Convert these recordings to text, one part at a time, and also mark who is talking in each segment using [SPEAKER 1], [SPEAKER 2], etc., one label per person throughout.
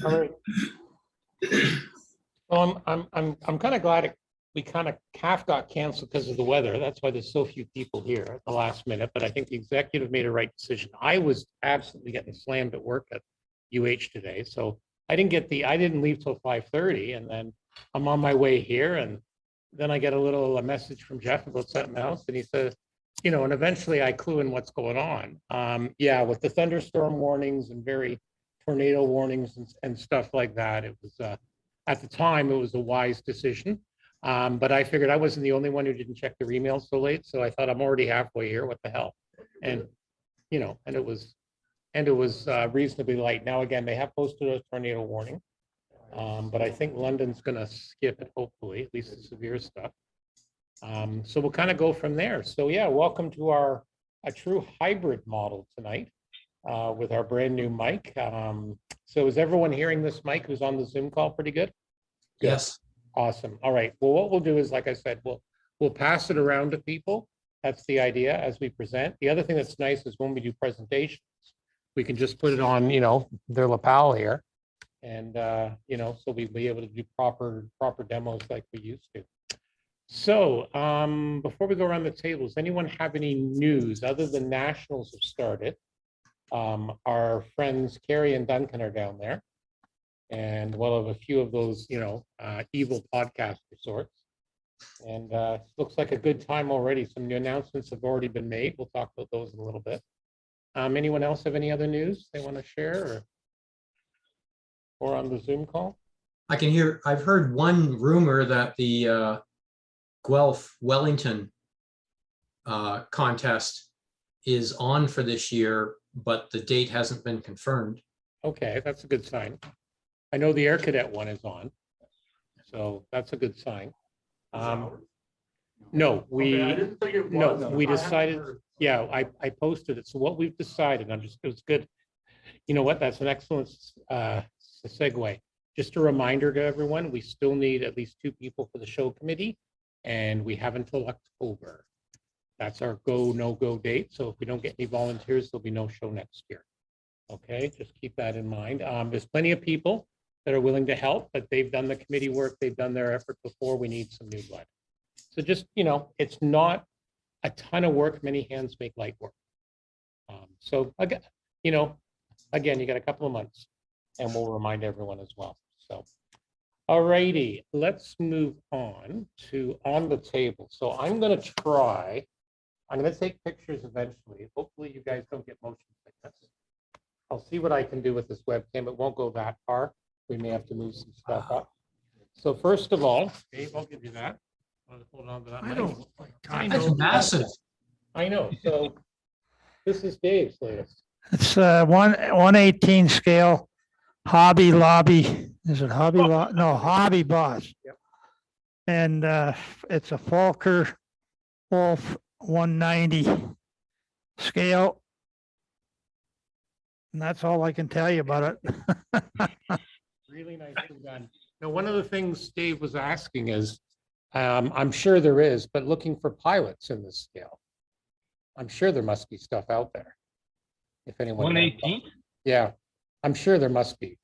[SPEAKER 1] All right. Well, I'm kind of glad we kind of half got canceled because of the weather. That's why there's so few people here at the last minute. But I think the executive made a right decision. I was absolutely getting slammed at work at UH today, so I didn't leave till 5:30, and then I'm on my way here, and then I get a message from Jeff about something else, and he says, and eventually I clue in what's going on. Yeah, with the thunderstorm warnings and very tornado warnings and stuff like that, it was at the time it was a wise decision. But I figured I wasn't the only one who didn't check their emails so late, so I thought I'm already halfway here. What the hell? And and it was reasonably light. Now again, they have posted a tornado warning, but I think London's going to skip it, hopefully, at least the severe stuff. So we'll kind of go from there. So yeah, welcome to a true hybrid model tonight with our brand new mic. So is everyone hearing this mic who's on the Zoom call pretty good? Good. Yes. Awesome. All right. Well, what we'll do is, like I said, we'll pass it around to people. That's the idea as we present. The other thing that's nice is when we do presentations, we can just put it on, their lapel here, and so we'll be able to do proper demos like we used to. So before we go around the table, does anyone have any news other than nationals have started? Our friends Carrie and Duncan are down there, and we'll have a few of those, evil podcast sorts. And looks like a good time already. Some new announcements have already been made. We'll talk about those in a little bit. Anyone else have any other news they want to share or on the Zoom call?
[SPEAKER 2] I've heard one rumor that the Guelph Wellington contest is on for this year, but the date hasn't been confirmed.
[SPEAKER 1] Okay, that's a good sign. I know the Air Cadet one is on, so that's a good sign. No, we decided. Yeah, I posted it. So what we've decided, it was good. You know what? That's an excellent segue. Just a reminder to everyone, we still need at least 2 people for the show committee, and we have until October. That's our go, no go date. So if we don't get any volunteers, there'll be no show next year. Okay, just keep that in mind. There's plenty of people that are willing to help, but they've done the committee work, they've done their effort before. We need some new blood. So just, it's not a ton of work. Many hands make light work. So again, you got a couple of months, and we'll remind everyone as well. So, all righty, let's move on to on the table. So I'm going to take pictures eventually. Hopefully you guys don't get motion sickness. I'll see what I can do with this webcam. It won't go that far. We may have to move some stuff up. So first of all, Dave, I'll give you that. Hold on to that.
[SPEAKER 2] That's massive.
[SPEAKER 1] I know. So this is Dave's latest.
[SPEAKER 3] It's 1/18 scale, Hobby Lobby. Is it Hobby Lobby? No, Hobby Boss.
[SPEAKER 1] Yep.
[SPEAKER 3] And it's a Falker Wolf 190 scale. And that's all I can tell you about it.
[SPEAKER 1] Really nicely done. Now, one of the things Dave was asking is, I'm sure there is, but looking for pilots in this scale. I'm sure there must be stuff out there. If anyone
[SPEAKER 4] 118?
[SPEAKER 1] Yeah, I'm sure there must be.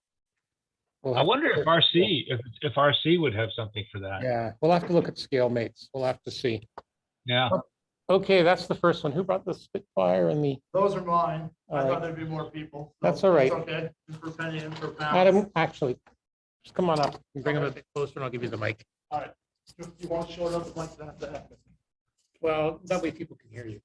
[SPEAKER 4] I wonder if RC would have something for that.
[SPEAKER 1] Yeah, we'll have to look at scale mates. We'll have to see.
[SPEAKER 4] Yeah.
[SPEAKER 1] Okay, that's the first one. Who brought the Spitfire and the?
[SPEAKER 5] Those are mine. I
[SPEAKER 1] All
[SPEAKER 5] thought
[SPEAKER 1] right.
[SPEAKER 5] there'd be more people. So
[SPEAKER 1] That's all right.
[SPEAKER 5] it's okay. Just for penny and for pound.
[SPEAKER 1] Adam, actually, just come on up and bring him a bit closer, and I'll give you the mic.
[SPEAKER 5] All right. You want to show it up like that?
[SPEAKER 1] Well, that way people can hear you.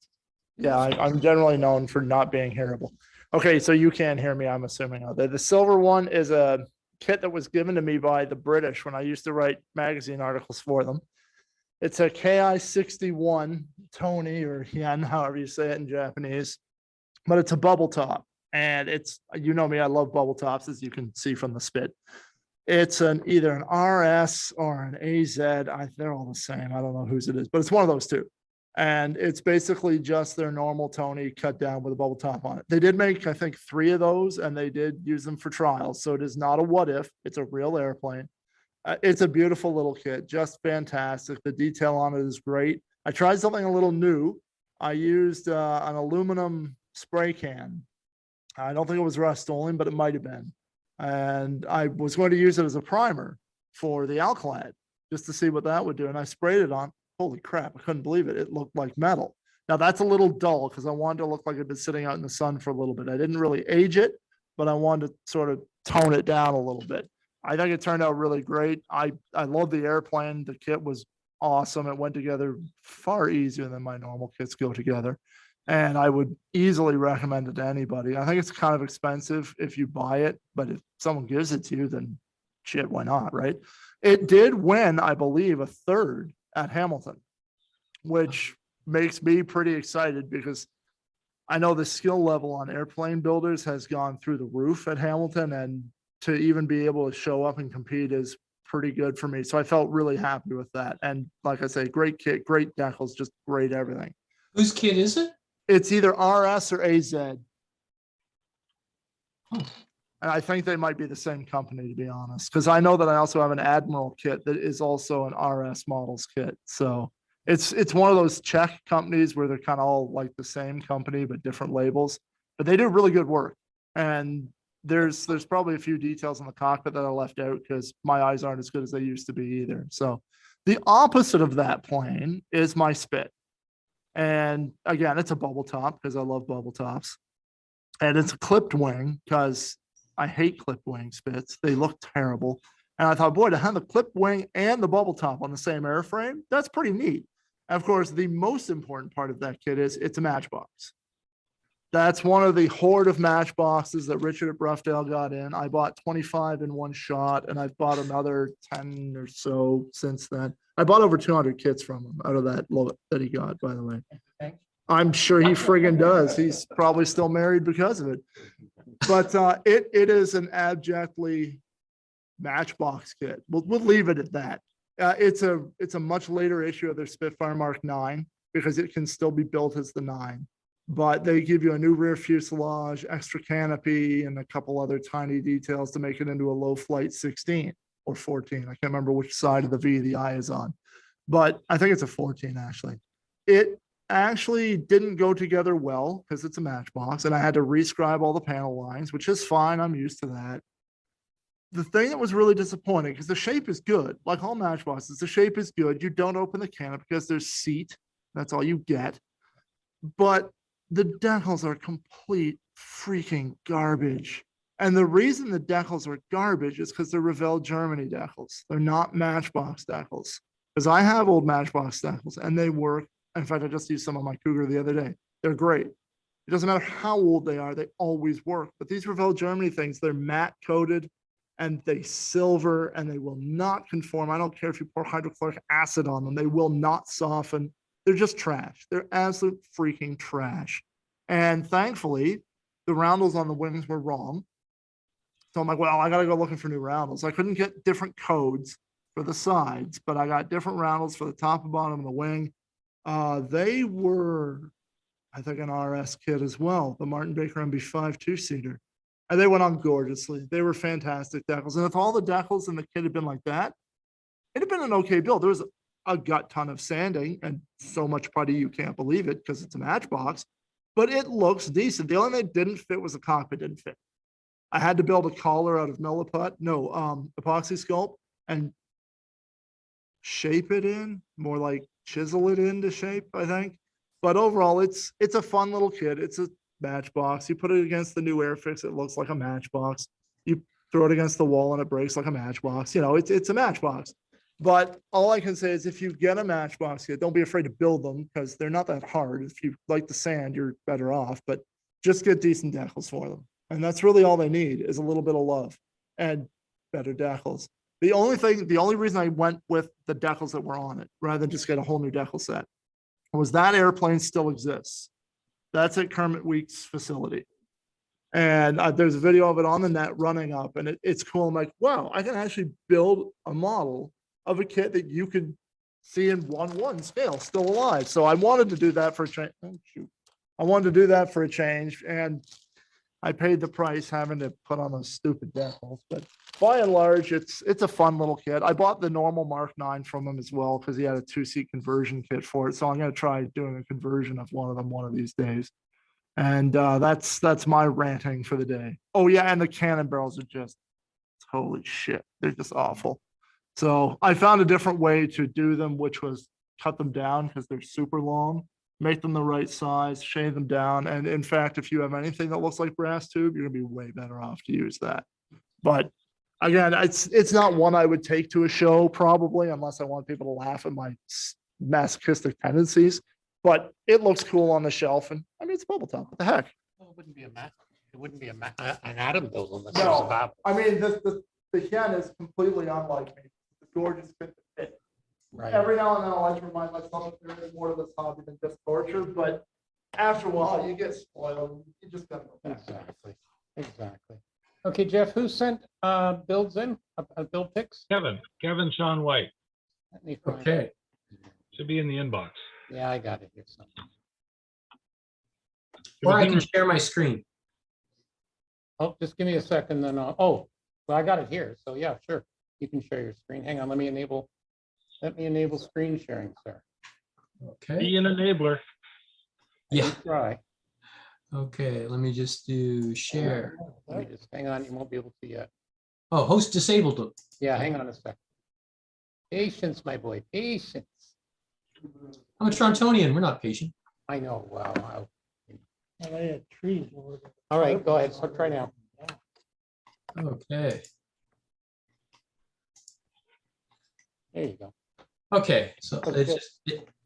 [SPEAKER 5] Yeah, I'm generally known for not being hearable. Okay, so you can hear me, I'm assuming. The silver one is a kit that was given to me by the British when I used to write magazine articles for them. It's a KI-61 Tony or Yen, however you say it in Japanese, but it's a bubble top. And it's, me, I love bubble tops, as you can see from the spit. It's either an RS or an AZ. They're all the same. I don't know whose it is, but it's one of those two. And it's basically just their normal Tony cut down with a bubble top on it. They did make, I think, 3 of those, and they did use them for trials. So it is not a what if, it's a real airplane. It's a beautiful little kit, just fantastic. The detail on it is great. I tried something a little new. I used an aluminum spray can. I don't think it was Rust-Oleum, but it might have been. And I was going to use it as a primer for the Alclad just to see what that would do. And I sprayed it on. Holy crap, I couldn't believe it. It looked like metal. Now that's a little dull because I wanted to look like it'd been sitting out in the sun for a little bit. I didn't really age it, but I wanted to sort of tone it down a little bit. I think it turned out really great. I love the airplane. The kit was awesome. It went together far easier than my normal kits go together. And I would easily recommend it to anybody. I think it's kind of expensive if you buy it, but if someone gives it to you, then shit, why not, right? It did win, I believe, a third at Hamilton, which makes me pretty excited because I know the skill level on airplane builders has gone through the roof at Hamilton, and to even be able to show up and compete is pretty good for me. So I felt really happy with that. And like I say, great kit, great decals, just great everything.
[SPEAKER 2] Whose kit is it?
[SPEAKER 5] It's either RS or AZ.
[SPEAKER 2] Hmm.
[SPEAKER 5] And I think they might be the same company, to be honest, because I know that I also have an Admiral kit that is also an RS models kit. So it's one of those Czech companies where they're kind of all like the same company, but different labels, but they do really good work. And there's probably a few details in the cockpit that I left out because my eyes aren't as good as they used to be either. So the opposite of that plane is my Spit. And again, it's a bubble top because I love bubble tops. And it's a clipped wing because I hate clipped wing Spits. They look terrible. And I thought, boy, to have the clipped wing and the bubble top on the same airframe, that's pretty neat. And of course, the most important part of that kit is it's a matchbox. That's one of the horde of matchboxes that Richard at Broughdale got in. I bought 25 in one shot, and I've bought another 10 or so since then. I bought over 200 kits from him out of that lot that he got, by the way. I'm sure he friggin' does. He's probably still married because of it. But it is an abjectly matchbox kit. We'll leave it at that. It's a much later issue of their Spitfire Mark 9 because it can still be built as the 9. But they give you a new rear fuselage, extra canopy, and a couple other tiny details to make it into a low flight 16 or 14. I can't remember which side of the V the eye is on, but I think it's a 14 actually. It actually didn't go together well because it's a matchbox, and I had to rescribe all the panel lines, which is fine. I'm used to that. The thing that was really disappointing, because the shape is good, like all matchboxes, the shape is good. You don't open the canopy because there's seat. That's all you get. But the decals are complete freaking garbage. And the reason the decals are garbage is because they're Revell Germany decals. They're not Matchbox decals. Because I have old Matchbox decals and they work. In fact, I just used some on my Cougar the other day. They're great. It doesn't matter how old they are, they always work. But these Revell Germany things, they're matte coated and they silver and they will not conform. I don't care if you pour hydrochloric acid on them, they will not soften. They're just trash. They're absolute freaking trash. And thankfully, the roundels on the wings were wrong. So I'm like, well, I got to go looking for new roundels. I couldn't get different codes for the sides, but I got different roundels for the top and bottom of the wing. They were, I think, an RS kit as well, the Martin Baker MB5 two-seater. And they went on gorgeously. They were fantastic decals. And if all the decals in the kit had been like that, it'd have been an okay build. There was a gut ton of sanding and so much putty you can't believe it because it's a matchbox, but it looks decent. The only thing that didn't fit was the cockpit didn't fit. I had to build a collar out of epoxy sculpt and shape it in, more like chisel it into shape, I think. But overall, it's a fun little kit. It's a matchbox. You put it against the new Airfix, it looks like a matchbox. You throw it against the wall and it breaks like a matchbox. You know, it's a matchbox. But all I can say is if you get a matchbox kit, don't be afraid to build them because they're not that hard. If you like the sand, you're better off, but just get decent decals for them. And that's really all they need is a little bit of love and better decals. The only reason I went with the decals that were on it rather than just get a whole new decal set was that airplane still exists. That's at Kermit Week's facility. And there's a video of it on the net running up and it's cool. I'm like, wow, I can actually build a model of a kit that you could see in 1:1 scale still alive. So I wanted to do that for a change. Oh, shoot. I wanted to do that for a change and I paid the price having to put on those stupid decals, but by and large, it's a fun little kit. I bought the normal Mark 9 from him as well because he had a 2-seat conversion kit for it. So I'm going to try doing a conversion of one of them one of these days. And that's my ranting for the day. Oh yeah, and the cannon barrels are just Holy shit, they're just awful. So I found a different way to do them, which was cut them down because they're super long, make them the right size, shave them down. And in fact, if you have anything that looks like brass tube, you're gonna be way better off to use that. But again, it's not one I would take to a show probably, unless I want people to laugh at my masochistic tendencies. But it looks cool on the shelf, and I mean, it's bubble top. What the heck?
[SPEAKER 1] Well, it wouldn't be a mat. It wouldn't be an atom build unless
[SPEAKER 5] No.
[SPEAKER 1] there's a map.
[SPEAKER 5] I mean, the hen is completely unlike me. The gorgeous fit to fit.
[SPEAKER 1] Right.
[SPEAKER 5] Every now and then I like to remind myself that there is more to this hobby than just torture, but after a while you get spoiled. You just gotta go back.
[SPEAKER 1] Exactly. Exactly. Okay, Jeff, who sent builds in? Build pics?
[SPEAKER 4] Kevin Sean White.
[SPEAKER 1] Let me find it.
[SPEAKER 2] Okay,
[SPEAKER 4] Should be in the inbox.
[SPEAKER 1] Yeah, I got it here. somewhere.
[SPEAKER 2] or I can share my screen.
[SPEAKER 1] Oh, just give me a second, then oh, well, I got it here. So yeah, sure. You can share your screen. Hang on, let me enable screen sharing, sir.
[SPEAKER 2] Okay,
[SPEAKER 4] Be an enabler.
[SPEAKER 2] yeah,
[SPEAKER 1] Try.
[SPEAKER 2] okay, let me just do share.
[SPEAKER 1] Let me just hang on, you won't be able to yet.
[SPEAKER 2] Oh, host disabled.
[SPEAKER 1] Yeah, hang on a second. Patience, my boy, patience.
[SPEAKER 2] I'm a Torontonian, we're not patient.
[SPEAKER 1] I know, wow.
[SPEAKER 3] I had trees.
[SPEAKER 1] All right, go ahead, so try now.
[SPEAKER 2] Okay,
[SPEAKER 1] There you go.
[SPEAKER 2] okay, so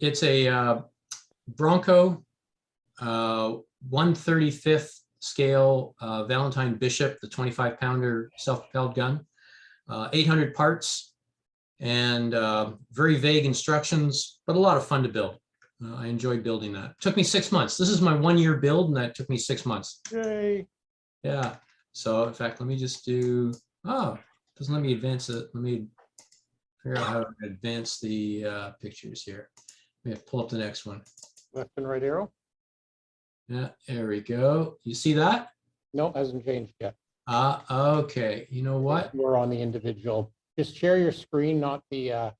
[SPEAKER 2] it's a Bronco 1/35th scale Valentine Bishop, the 25-pounder self-propelled gun, 800 parts, and very vague instructions, but a lot of fun to build. I enjoyed building that. Took me 6 months. This is my 1-year build, and that took me 6 months.
[SPEAKER 1] Yay.
[SPEAKER 2] Yeah. So in fact, let me just do, oh, doesn't let me advance it. Let me figure out how to advance the pictures here. We have to pull up the next one.
[SPEAKER 1] Left and right arrow?
[SPEAKER 2] Yeah, there we go. You see that?
[SPEAKER 1] No, hasn't changed yet.
[SPEAKER 2] Okay. You know what?
[SPEAKER 1] We're on the individual. Just share your screen, not the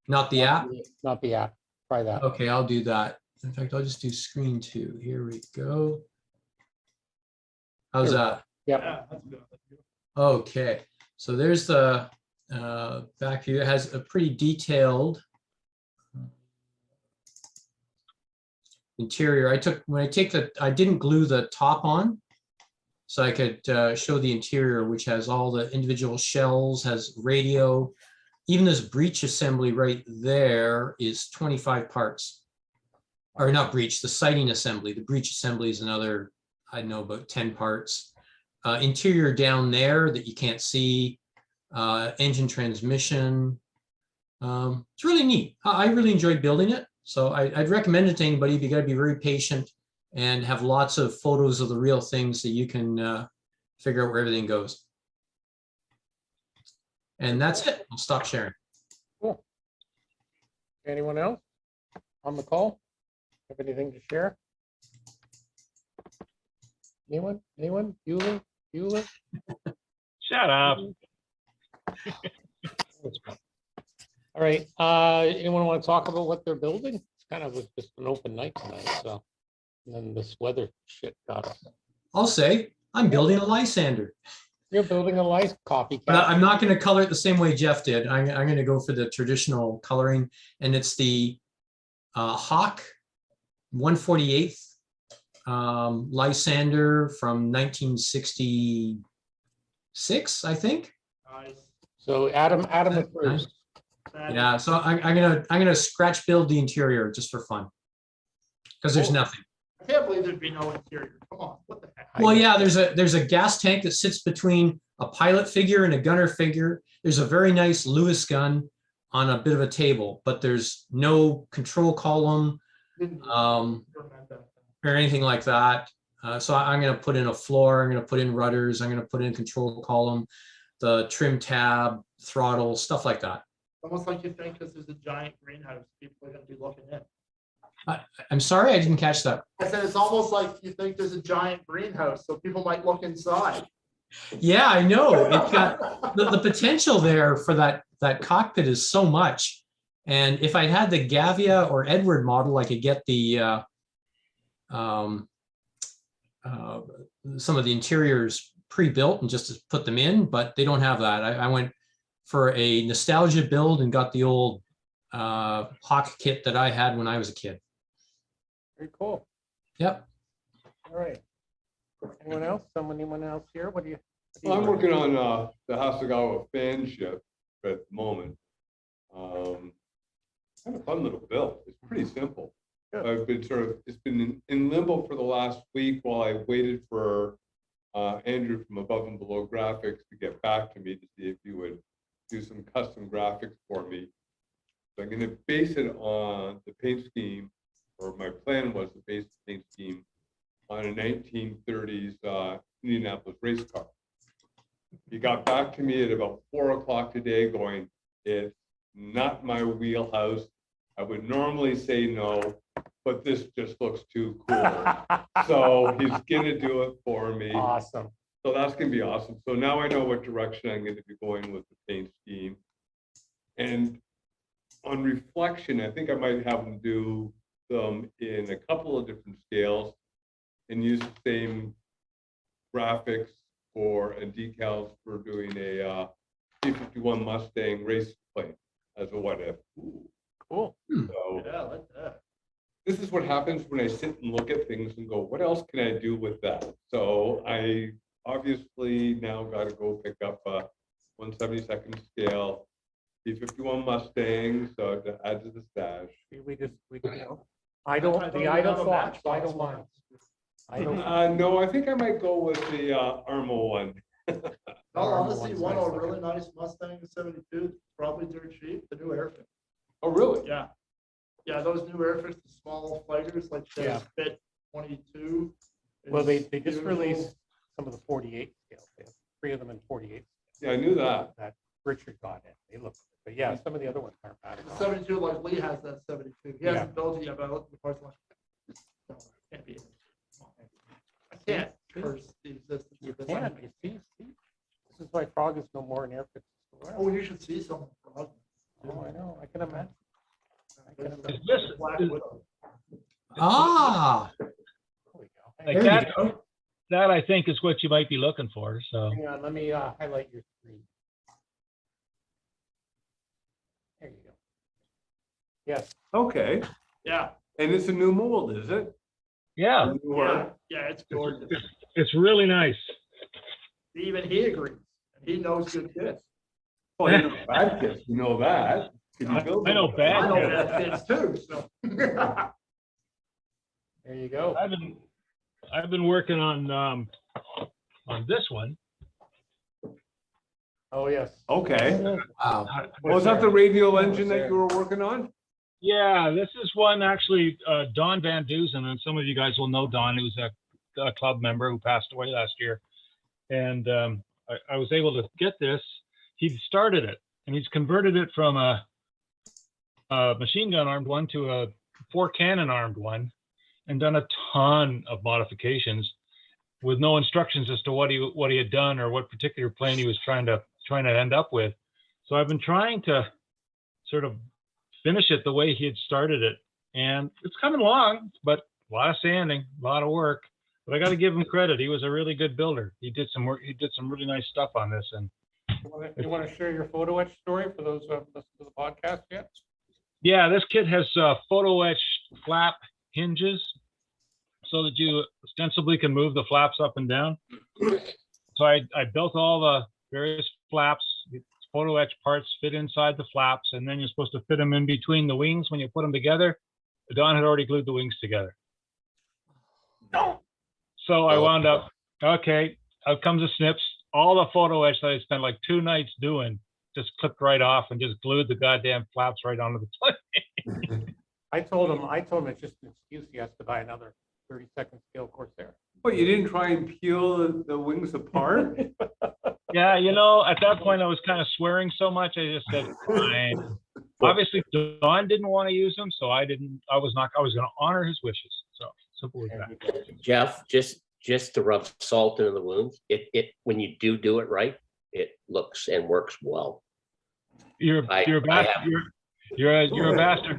[SPEAKER 2] Not the app?
[SPEAKER 1] not the app. Try that.
[SPEAKER 2] Okay, I'll do that. In fact, I'll just do screen 2. Here we go. How's that?
[SPEAKER 1] Yeah.
[SPEAKER 2] Okay, so there's the back view. It has a pretty detailed interior. I didn't glue the top on, so I could show the interior, which has all the individual shells, has radio. Even this breech assembly right there is 25 parts. Or not breech, the sighting assembly. The breech assembly is another, I don't know, about 10 parts. Interior down there that you can't see, engine transmission. It's really neat. I really enjoyed building it. So I'd recommend it to anybody. You got to be very patient and have lots of photos of the real thing so you can figure out where everything goes. And that's it. I'll stop sharing.
[SPEAKER 1] Cool. Anyone else on the call? Have anything to share? Anyone? Bueller?
[SPEAKER 4] Shut up.
[SPEAKER 1] All right, anyone want to talk about what they're building? It's kind of just an open night tonight, so. And then this weather shit got us.
[SPEAKER 2] I'll say I'm building a Lysander.
[SPEAKER 1] You're building a light copycat.
[SPEAKER 2] But I'm not going to color it the same way Jeff did. I'm going to go for the traditional coloring, and it's the Hawk 1/48th Lysander from 1966, I think.
[SPEAKER 1] So Adam approves.
[SPEAKER 2] Yeah, so I'm gonna scratch build the interior just for fun, because there's nothing.
[SPEAKER 5] I can't believe there'd be no interior. Come on, what the heck?
[SPEAKER 2] Well, yeah, there's a gas tank that sits between a pilot figure and a gunner figure. There's a very nice Lewis gun on a bit of a table, but there's no control column or anything like that. So I'm going to put in a floor. I'm going to put in rudders. I'm going to put in a control column, the trim tab, throttle, stuff like that.
[SPEAKER 5] Almost like you think because there's a giant greenhouse, people are going to be looking in.
[SPEAKER 2] I'm sorry, I didn't catch that.
[SPEAKER 5] I said it's almost like you think there's a giant greenhouse, so people might look inside.
[SPEAKER 2] Yeah, I know. It's got the potential there for that cockpit is so much. And if I had the Gavia or Edward model, I could get the some of the interiors pre-built and just to put them in, but they don't have that. I went for a nostalgia build and got the old Hawk kit that I had when I was a kid.
[SPEAKER 1] Very cool.
[SPEAKER 2] Yep.
[SPEAKER 1] All right. Anyone else? Anyone else here? What do you?
[SPEAKER 6] Well, I'm working on the Hasegawa fan ship at the moment. Kind of fun little build. It's pretty simple.
[SPEAKER 1] Good.
[SPEAKER 6] I've been it's been in limbo for the last week while I waited for Andrew from Above and Below Graphics to get back to me to see if he would do some custom graphics for me. So I'm going to base it on the paint scheme, or my plan was to base the paint scheme on a 1930s Indianapolis race car. He got back to me at about 4 o'clock today going, it's not my wheelhouse. I would normally say no, but this just looks too cool. So he's gonna do it for me.
[SPEAKER 1] Awesome.
[SPEAKER 6] So that's gonna be awesome. So now I know what direction I'm gonna be going with the paint scheme. And on reflection, I think I might have them do them in a couple of different scales and use the same graphics and decals for doing a C-51 Mustang race plane as a what if.
[SPEAKER 1] Cool.
[SPEAKER 6] So yeah, I like that. This is what happens when I sit and look at things and go, what else can I do with that? So I obviously now got to go pick up a 1/72nd scale C-51 Mustang, so to add to the stash.
[SPEAKER 1] We I don't, the idle thoughts, I don't mind. I don't.
[SPEAKER 6] No, I think I might go with the Armo one.
[SPEAKER 5] No, honestly, one of really nice Mustang 72, probably dirt cheap, the new Airfix.
[SPEAKER 6] Oh, really?
[SPEAKER 5] Yeah. Yeah, those new Airfix, the small fighters like
[SPEAKER 1] Yeah.
[SPEAKER 5] the Fit 22.
[SPEAKER 1] Well, they
[SPEAKER 5] is
[SPEAKER 1] just
[SPEAKER 5] beautiful.
[SPEAKER 1] released some of the 48 scale. They have 3 of them in 48.
[SPEAKER 6] Yeah, I knew that.
[SPEAKER 1] That Richard got in. They look, but yeah, some of the other ones aren't bad at
[SPEAKER 5] The
[SPEAKER 1] all.
[SPEAKER 5] 72, like Lee has that 72. He hasn't built it yet, but I looked at the parts like, no, can't be it. I can't curse the existence
[SPEAKER 1] You
[SPEAKER 5] of this.
[SPEAKER 1] can, you see. This is why Frog is no more in Airfix.
[SPEAKER 5] Oh, you should see some.
[SPEAKER 1] Oh, I know, I can imagine. I can
[SPEAKER 4] Is
[SPEAKER 1] imagine.
[SPEAKER 4] this,
[SPEAKER 5] Black
[SPEAKER 4] is-
[SPEAKER 5] Widow.
[SPEAKER 2] Ah,
[SPEAKER 1] There we go.
[SPEAKER 4] like
[SPEAKER 2] there
[SPEAKER 4] that,
[SPEAKER 2] you go.
[SPEAKER 4] that I think is what you might be looking for, so.
[SPEAKER 1] Hang on, let me highlight your screen. There you go. Yes,
[SPEAKER 6] Okay.
[SPEAKER 5] Yeah,
[SPEAKER 6] And it's a new mold, is it?
[SPEAKER 4] Yeah,
[SPEAKER 5] yeah, it's gorgeous.
[SPEAKER 4] it's really nice.
[SPEAKER 5] Even he agrees. He knows good kids.
[SPEAKER 6] Oh, you know bad kids, you know that. Can you build
[SPEAKER 4] I know
[SPEAKER 6] them?
[SPEAKER 4] bad
[SPEAKER 5] I know
[SPEAKER 4] kids.
[SPEAKER 5] bad kids too, so.
[SPEAKER 1] there you go.
[SPEAKER 4] I've been working on this one.
[SPEAKER 1] Oh, yes.
[SPEAKER 6] Okay.
[SPEAKER 2] Wow.
[SPEAKER 6] Was that the radial engine that you were working on?
[SPEAKER 4] Yeah, this is one actually, Don Van Dusen, and some of you guys will know Don, who's a club member who passed away last year. And I was able to get this. He started it, and he's converted it from a machine gun armed one to a 4 cannon armed one, and done a ton of modifications with no instructions as to what he had done or what particular plane he was trying to end up with. So I've been trying to sort of finish it the way he had started it, and it's coming along, but a lot of sanding, a lot of work. But I got to give him credit. He was a really good builder. He did some work. He did some really nice stuff on this. And
[SPEAKER 1] You want to share your photo etch story for those who haven't listened to the podcast yet?
[SPEAKER 4] yeah, this kit has photo etched flap hinges so that you ostensibly can move the flaps up and down. So I built all the various flaps. Photo etch parts fit inside the flaps, and then you're supposed to fit them in between the wings when you put them together. Don had already glued the wings together.
[SPEAKER 1] No.
[SPEAKER 4] So I wound up, okay, out comes the snips. All the photo etch that I spent like 2 nights doing just clipped right off and just glued the goddamn flaps right onto the plane.
[SPEAKER 1] I told him it's just an excuse. He has to buy another 32nd scale Corsair.
[SPEAKER 6] But you didn't try and peel the wings apart?
[SPEAKER 4] Yeah, at that point I was kind of swearing so much. I just said, fine. Obviously, Don didn't want to use them, so I was going to honor his wishes. So simple as that.
[SPEAKER 7] Jeff, just to rub salt into the wounds, it when you do it right, it looks and works well.
[SPEAKER 4] You're a bastard,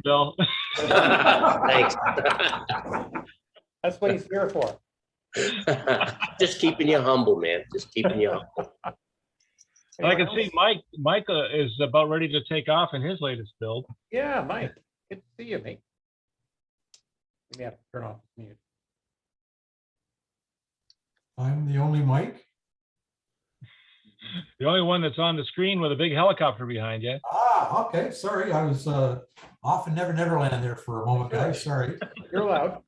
[SPEAKER 4] Bill.
[SPEAKER 7] Thanks.
[SPEAKER 1] That's what he's here for.
[SPEAKER 7] Just keeping you humble, man. Just keeping you humble.
[SPEAKER 4] And I can see Mike is about ready to take off in his latest build.
[SPEAKER 1] Yeah, Mike, good to see you, mate. We may have to turn off mute.
[SPEAKER 8] I'm the only Mike.
[SPEAKER 4] The only one that's on the screen with a big helicopter behind you.
[SPEAKER 8] Ah, okay, sorry, I was off in Neverland there for a moment, guys, sorry.
[SPEAKER 1] You're allowed.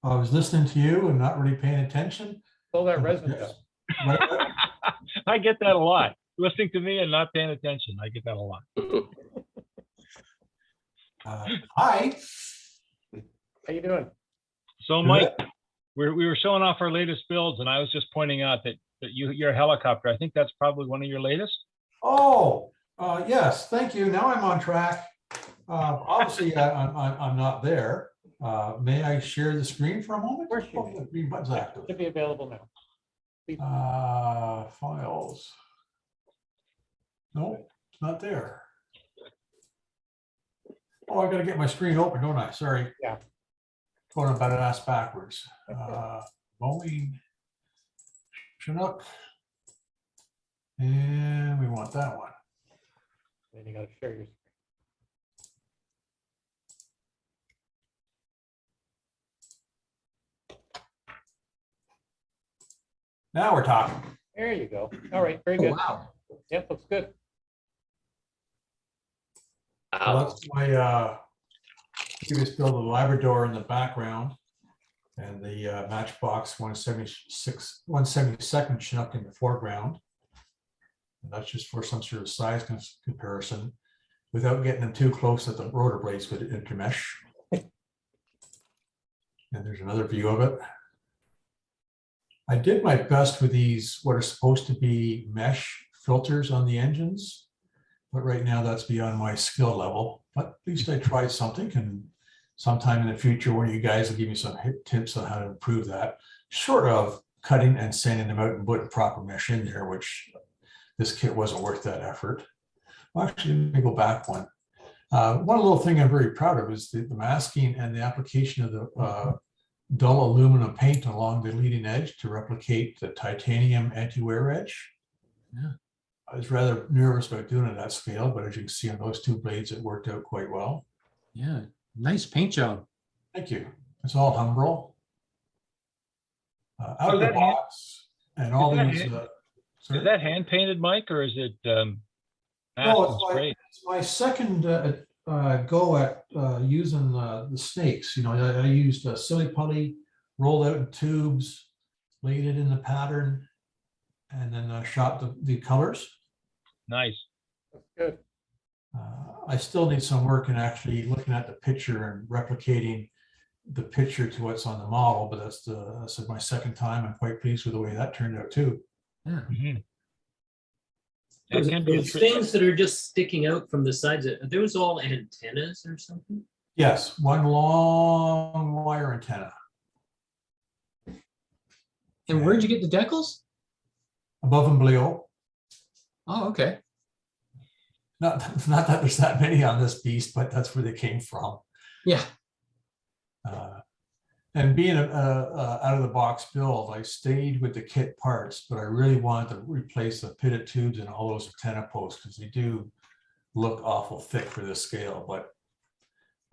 [SPEAKER 8] I was listening to you and not really paying attention.
[SPEAKER 1] Fill that resume up.
[SPEAKER 8] Right,
[SPEAKER 4] I get that a lot. Listening to me and not paying attention. I get that a lot.
[SPEAKER 8] Hi.
[SPEAKER 1] How you doing?
[SPEAKER 4] So Mike, we were showing off our latest builds and I was just pointing out that your helicopter, I think that's probably one of your latest.
[SPEAKER 8] Oh, yes, thank you. Now I'm on track. Obviously, I'm not there. May I share the screen for a moment?
[SPEAKER 1] Of course you may.
[SPEAKER 8] The green button's active.
[SPEAKER 1] Should be available now.
[SPEAKER 8] Files. No, it's not there. Oh, I gotta get my screen open, don't I? Sorry.
[SPEAKER 1] Yeah.
[SPEAKER 8] Going about ass backwards. Boeing, Chinook. And we want that one.
[SPEAKER 1] Then you gotta share your.
[SPEAKER 8] Now we're talking.
[SPEAKER 1] There you go. All right, very good.
[SPEAKER 2] Wow.
[SPEAKER 1] Yep, looks good.
[SPEAKER 8] Well,
[SPEAKER 7] Wow.
[SPEAKER 8] that's my previous build, the Labrador in the background. And the Matchbox 172nd Chinook in the foreground. And that's just for some sort of size comparison without getting them too close that the rotor blades would intermesh. And there's another view of it. I did my best with these, what are supposed to be mesh filters on the engines. But right now that's beyond my skill level. But at least I tried something, and sometime in the future, one of you guys will give me some tips on how to improve that, short of cutting and sanding them out and putting proper mesh in there, which this kit wasn't worth that effort. Well, actually, let me go back one. One little thing I'm very proud of is the masking and the application of the dull aluminum paint along the leading edge to replicate the titanium anti-wear edge.
[SPEAKER 2] Yeah.
[SPEAKER 8] I was rather nervous about doing it at that scale, but as you can see on those two blades, it worked out quite well.
[SPEAKER 2] Yeah, nice paint job.
[SPEAKER 8] Thank you. It's all Humbrol. Out of the
[SPEAKER 4] that
[SPEAKER 8] box and all
[SPEAKER 4] that
[SPEAKER 8] these. Sorry?
[SPEAKER 4] Is that hand painted, Mike, or is it
[SPEAKER 8] No,
[SPEAKER 4] masked and sprayed?
[SPEAKER 8] it's my second go at using the snakes. You know, I used a silly putty, rolled out in tubes, laid it in the pattern, and then shot the colors.
[SPEAKER 4] Nice.
[SPEAKER 1] That's good.
[SPEAKER 8] I still need some work in actually looking at the picture and replicating the picture to what's on the model, but that's my second time. I'm quite pleased with the way that turned out too.
[SPEAKER 2] Yeah.
[SPEAKER 4] Mhm. That can be a
[SPEAKER 9] Those
[SPEAKER 4] trick.
[SPEAKER 9] things that are just sticking out from the sides, are those all antennas or something?
[SPEAKER 8] Yes, one long wire antenna.
[SPEAKER 2] And where'd you get the decals?
[SPEAKER 8] Above and below.
[SPEAKER 2] Oh, okay.
[SPEAKER 8] Not that there's that many on this beast, but that's where they came from.
[SPEAKER 2] Yeah.
[SPEAKER 8] And being a out of the box build, I stayed with the kit parts, but I really wanted to replace the pitted tubes and all those antenna posts because they do look awful thick for this scale. But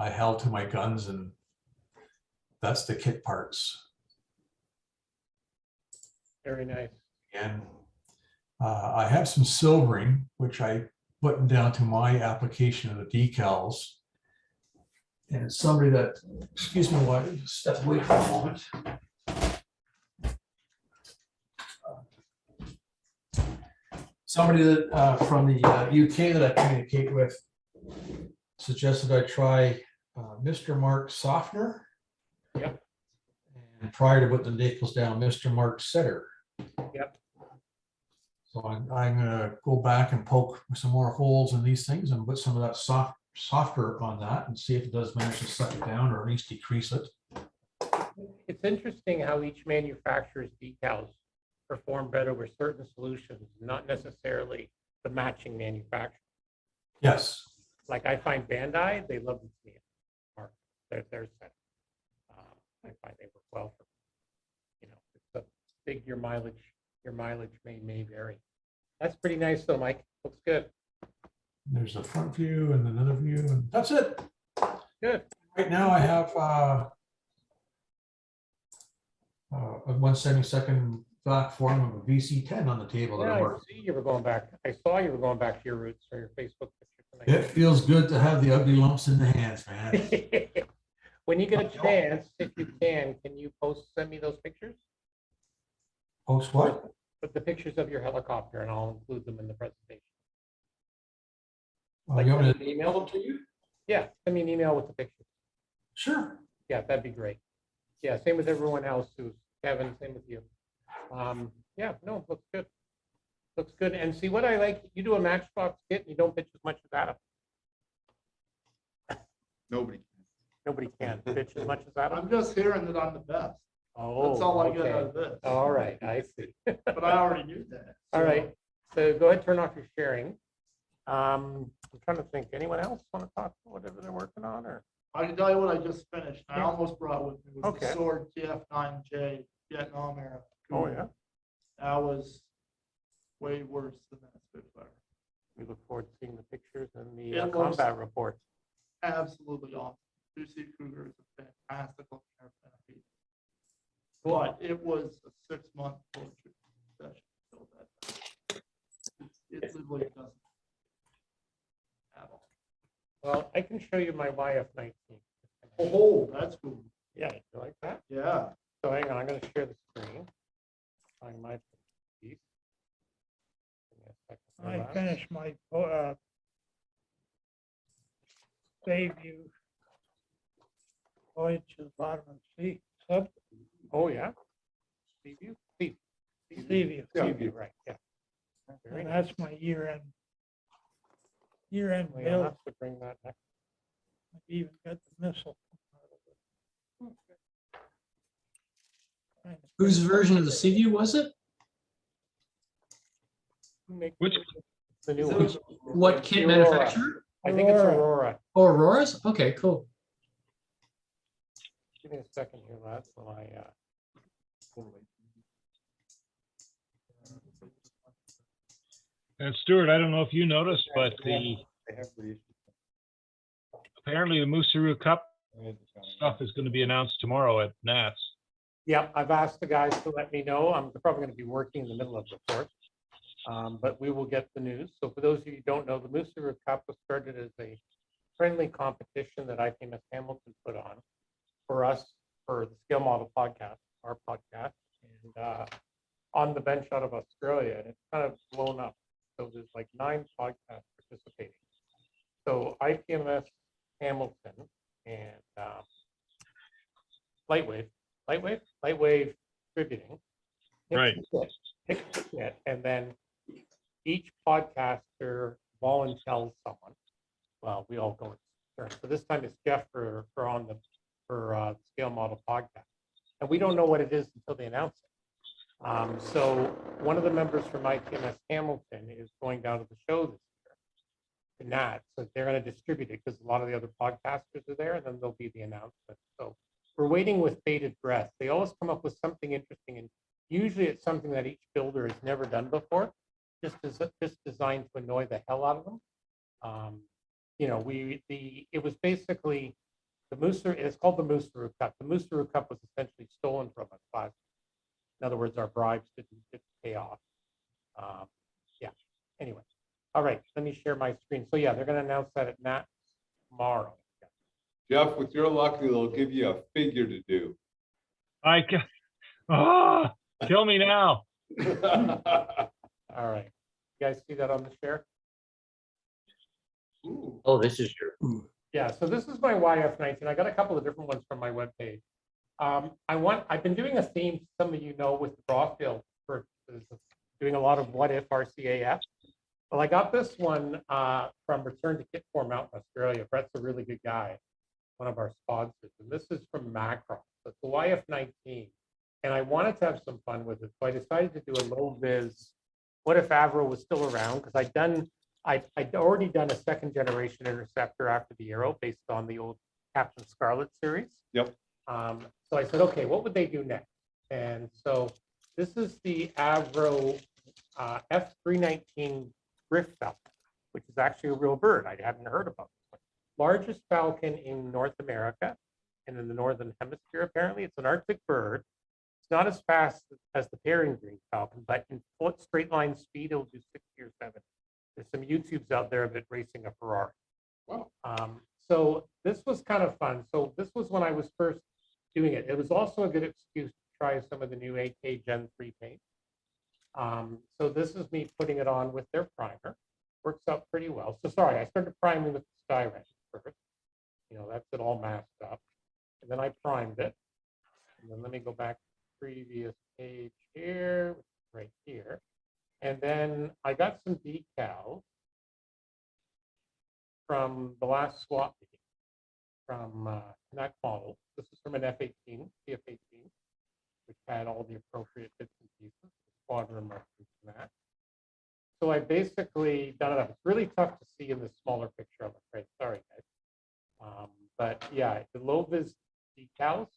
[SPEAKER 8] I held to my guns, and that's the kit parts.
[SPEAKER 1] Very nice.
[SPEAKER 8] And I have some silvering, which I buttoned down to my application of the decals. And it's somebody that, excuse me, while I step away for a moment. Somebody that from the UK that I communicate with suggested I try Mr. Mark Softener.
[SPEAKER 1] Yep.
[SPEAKER 8] And prior to putting the decals down, Mr. Mark Setter.
[SPEAKER 1] Yep.
[SPEAKER 8] So I'm gonna go back and poke some more holes in these things and put some of that softer on that and see if it does manage to suck it down or at least decrease it.
[SPEAKER 1] It's interesting how each manufacturer's decals perform better with certain solutions, not necessarily the matching manufacturer.
[SPEAKER 8] Yes,
[SPEAKER 1] Like I find Bandai, they love the Mark. They're set. I find they work well for me. big your mileage may vary. That's pretty nice though, Mike. Looks good.
[SPEAKER 8] There's a front view and another view, and that's it.
[SPEAKER 1] Good.
[SPEAKER 8] Right now I have a 1/72 back form of a VC10 on the table that
[SPEAKER 1] Yeah,
[SPEAKER 8] I
[SPEAKER 1] I
[SPEAKER 8] work.
[SPEAKER 1] see you were going back. I saw you were going back to your roots or your Facebook picture
[SPEAKER 8] It
[SPEAKER 1] tonight.
[SPEAKER 8] feels good to have the ugly lumps in the hands, man.
[SPEAKER 1] When you get a chance, if you can you send me those pictures?
[SPEAKER 8] Post what?
[SPEAKER 1] Put the pictures of your helicopter and I'll include them in the presentation.
[SPEAKER 8] Oh, you want me to email them to you?
[SPEAKER 1] Yeah, send me an email with the pictures.
[SPEAKER 8] Sure.
[SPEAKER 1] Yeah, that'd be great. Yeah, same with everyone else who's Kevin, same with you. Yeah, no, looks good. Looks good. And see what I like, you do a matchbox kit and you don't pitch as much as Adam.
[SPEAKER 6] Nobody.
[SPEAKER 1] Nobody can pitch as much as Adam.
[SPEAKER 5] I'm just hearing that I'm the best.
[SPEAKER 1] Oh,
[SPEAKER 5] That's all I get
[SPEAKER 1] okay.
[SPEAKER 5] out of this.
[SPEAKER 1] All right, I see.
[SPEAKER 5] But I already knew that.
[SPEAKER 1] All right, so go ahead, turn off your sharing. I'm trying to think, anyone else want to talk about whatever they're working on or?
[SPEAKER 5] I can tell you what I just finished. I
[SPEAKER 1] Yeah.
[SPEAKER 5] almost brought with me was the
[SPEAKER 1] Okay.
[SPEAKER 5] Sword TF9J Vietnam era.
[SPEAKER 1] Oh, yeah.
[SPEAKER 5] That was way worse than that Spitfire.
[SPEAKER 1] We look forward to seeing the pictures and the
[SPEAKER 5] It looks-
[SPEAKER 1] combat report.
[SPEAKER 5] Absolutely awesome. 2C Cougar is a fantastic looking airplane.
[SPEAKER 1] Cool.
[SPEAKER 5] But it was a 6-month torture session. to build that. It literally doesn't. At all.
[SPEAKER 1] Well, I can show you my YF-19.
[SPEAKER 5] Oh, that's cool.
[SPEAKER 1] Yeah, you like that?
[SPEAKER 5] Yeah.
[SPEAKER 1] So hang on, I'm going to share the screen. Find my piece. Give me a second for
[SPEAKER 3] I
[SPEAKER 1] that.
[SPEAKER 3] finished my Bayview voyage to the bottom of the sea, sub
[SPEAKER 1] Oh, yeah. See view? See.
[SPEAKER 3] Seaview.
[SPEAKER 1] See view, right, yeah. Very
[SPEAKER 3] And
[SPEAKER 1] nice.
[SPEAKER 3] that's my year-end
[SPEAKER 1] Well, you'll
[SPEAKER 3] build.
[SPEAKER 1] have to bring that next.
[SPEAKER 3] I've even got the missile.
[SPEAKER 2] Whose version of the Seaview was it?
[SPEAKER 4] Which,
[SPEAKER 1] The new
[SPEAKER 5] Is
[SPEAKER 1] one.
[SPEAKER 5] it-
[SPEAKER 2] What kit
[SPEAKER 1] Aurora.
[SPEAKER 2] manufacturer?
[SPEAKER 1] I think it's
[SPEAKER 3] Aurora.
[SPEAKER 1] Aurora.
[SPEAKER 2] Oh, Aurora's? Okay, cool.
[SPEAKER 1] Give me a second here, lads, while I,
[SPEAKER 4] and Stuart, I don't know if you noticed, but apparently the Moosaroo Cup stuff is going to be announced tomorrow at Nats.
[SPEAKER 1] yeah, I've asked the guys to let me know. I'm probably going to be working in the middle of the course. But we will get the news. So for those of you who don't know, the Moosaroo Cup was started as a friendly competition that IPMS Hamilton put on for us, for the Scale Model podcast, our podcast, and on the bench out of Australia. And it's kind of blown up. So there's like 9 podcasts participating. So IPMS Hamilton and Lightwave Distributing.
[SPEAKER 4] Right.
[SPEAKER 1] Pick the kit, and then each podcaster volunteers someone. Well, we all go in turn. So this time it's Jeff for Scale Model podcast, and we don't know what it is until they announce it. So one of the members from IPMS Hamilton is going down to the show this year, to Nat. So they're going to distribute it because a lot of the other podcasters are there, and then there'll be the announcement. So we're waiting with bated breath. They always come up with something interesting, and usually it's something that each builder has never done before, just designed to annoy the hell out of them. It was basically it's called the Moosaroo Cup. The Moosaroo Cup was essentially stolen from us. In other words, our bribes didn't pay off. Yeah, anyway. All right, let me share my screen. So yeah, they're gonna announce that at Nat tomorrow.
[SPEAKER 6] Jeff, with your luck, they'll give you a figure to do.
[SPEAKER 4] Kill me now.
[SPEAKER 1] All right, you guys see that on the share?
[SPEAKER 7] Oh, this is your,
[SPEAKER 1] Yeah, so this is my YF-19. I got a couple of different ones from my webpage. I've been doing a theme, some of you know, with the Brockville purchases, doing a lot of what if RCAF. Well, I got this one from Return to Kit Form out in Australia. Brett's a really good guy, one of our sponsors. And this is from Macron. So it's the YF-19. And I wanted to have some fun with it. So I decided to do a low vis. What if Avro was still around? Because I'd already done a 2nd generation interceptor after the Arrow based on the old Captain Scarlet series.
[SPEAKER 6] Yep.
[SPEAKER 1] So I said, okay, what would they do next? And so This is the Avro F319 Griff falcon, which is actually a real bird. I hadn't heard about this one. Largest falcon in North America and in the Northern Hemisphere, apparently. It's an Arctic bird. It's not as fast as the peregrine falcon, but in straight line speed, it'll do 60 or 70. There's some YouTubes out there of it racing a Ferrari.
[SPEAKER 6] Wow.
[SPEAKER 1] So this was kind of fun. So this was when I was first doing it. It was also a good excuse to try some of the new AK Gen 3 paint. So this is me putting it on with their primer. Works out pretty well. So sorry, I started priming with the Sky Red first. That's it all masked up. And then I primed it. And then let me go back to the previous page here, right here. And then I got some decals from the last swap meeting from Connect Model. This is from an F-18, CF-18, which had all the appropriate bits and pieces, the squadron reference and that. So I basically done it up. It's really tough to see in the smaller picture, I'm afraid. Sorry, guys. But yeah, the low vis decals,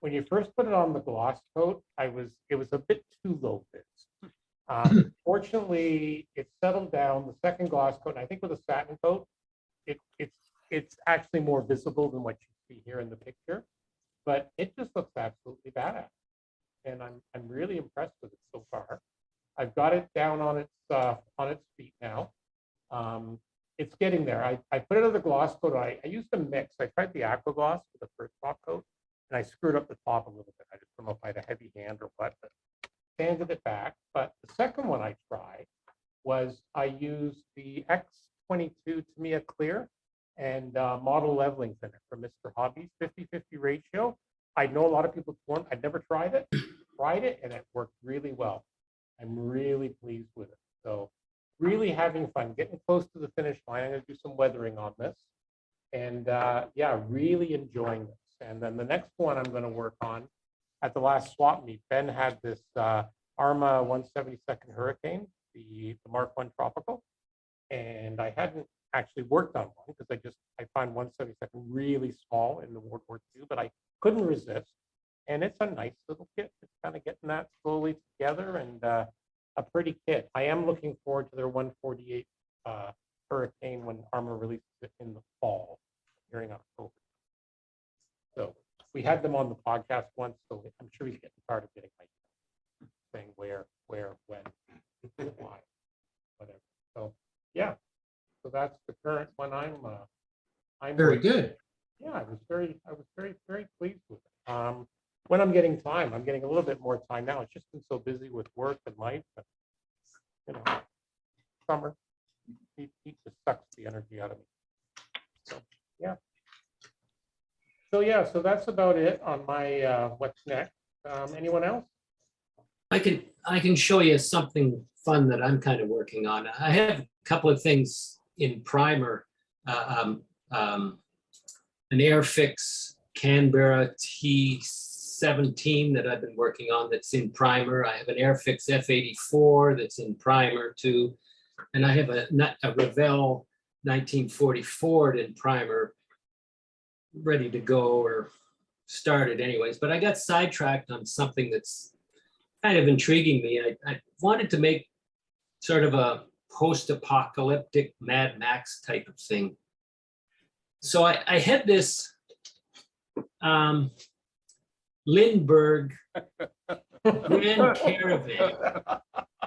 [SPEAKER 1] when you first put it on the gloss coat, it was a bit too low vis. Fortunately, it settled down. The second gloss coat, and I think with a satin coat, it's actually more visible than what you see here in the picture, but it just looks absolutely badass. And I'm really impressed with it so far. I've got it down on its feet now. It's getting there. I put it on the gloss coat. I used a mix. I tried the aqua gloss for the first top coat, and I screwed up the top a little bit. I just don't know if I had a heavy hand or what, but sanded it back. But the second one I tried was I used the X22 Tamiya Clear and model leveling thinner from Mr. Hobby's 50-50 ratio. I know a lot of people want. I'd never tried it. Tried it, and it worked really well. I'm really pleased with it. So really having fun, getting close to the finish line. I'm going to do some weathering on this. And yeah, really enjoying this. And then the next one I'm going to work on at the last swap meet, Ben had this Arma 172nd Hurricane, the Mark I Tropical. And I hadn't actually worked on one because I find 172nd really small in the World War II, but I couldn't resist. And it's a nice little kit. It's kind of getting that slowly together and a pretty kit. I am looking forward to their 148 Hurricane when Arma releases it in the fall, here in October. So we had them on the podcast once, so I'm sure he's getting tired of getting my saying where, when, why, whatever. So yeah, so that's the current one. I'm
[SPEAKER 2] Very good.
[SPEAKER 1] Yeah, I was very pleased with it. When I'm getting time, I'm getting a little bit more time now. It's just been so busy with work and life. And, summer, heat just sucks the energy out of me. So yeah. So that's about it on my what's next. Anyone else?
[SPEAKER 9] I can show you something fun that I'm kind of working on. I have a couple of things in primer. An Airfix Canberra T17 that I've been working on that's in primer. I have an Airfix F84 that's in primer too. And I have a Revell 1944 in primer ready to go or started anyways. But I got sidetracked on something that's kind of intriguing me. I wanted to make sort of a post-apocalyptic Mad Max type of thing. So I had this Lindbergh Grand Caravan.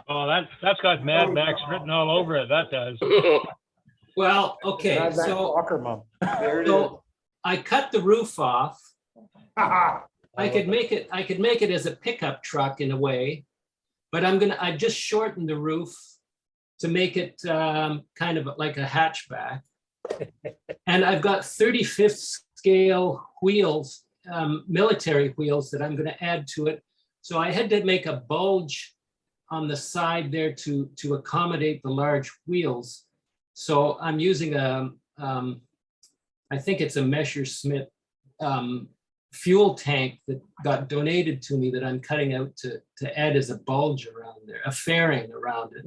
[SPEAKER 4] Oh, that's got Mad Max written all over it. That does.
[SPEAKER 9] Well, okay,
[SPEAKER 1] Mad Max
[SPEAKER 9] so,
[SPEAKER 1] Walker Mom.
[SPEAKER 6] There it is.
[SPEAKER 9] so I cut the roof off. I could make it as a pickup truck in a way, but I just shortened the roof to make it kind of like a hatchback. And I've got 35th scale wheels, military wheels that I'm going to add to it. So I had to make a bulge on the side there to accommodate the large wheels. So I'm using I think it's a Messerschmitt fuel tank that got donated to me that I'm cutting out to add as a bulge around there, a fairing around it.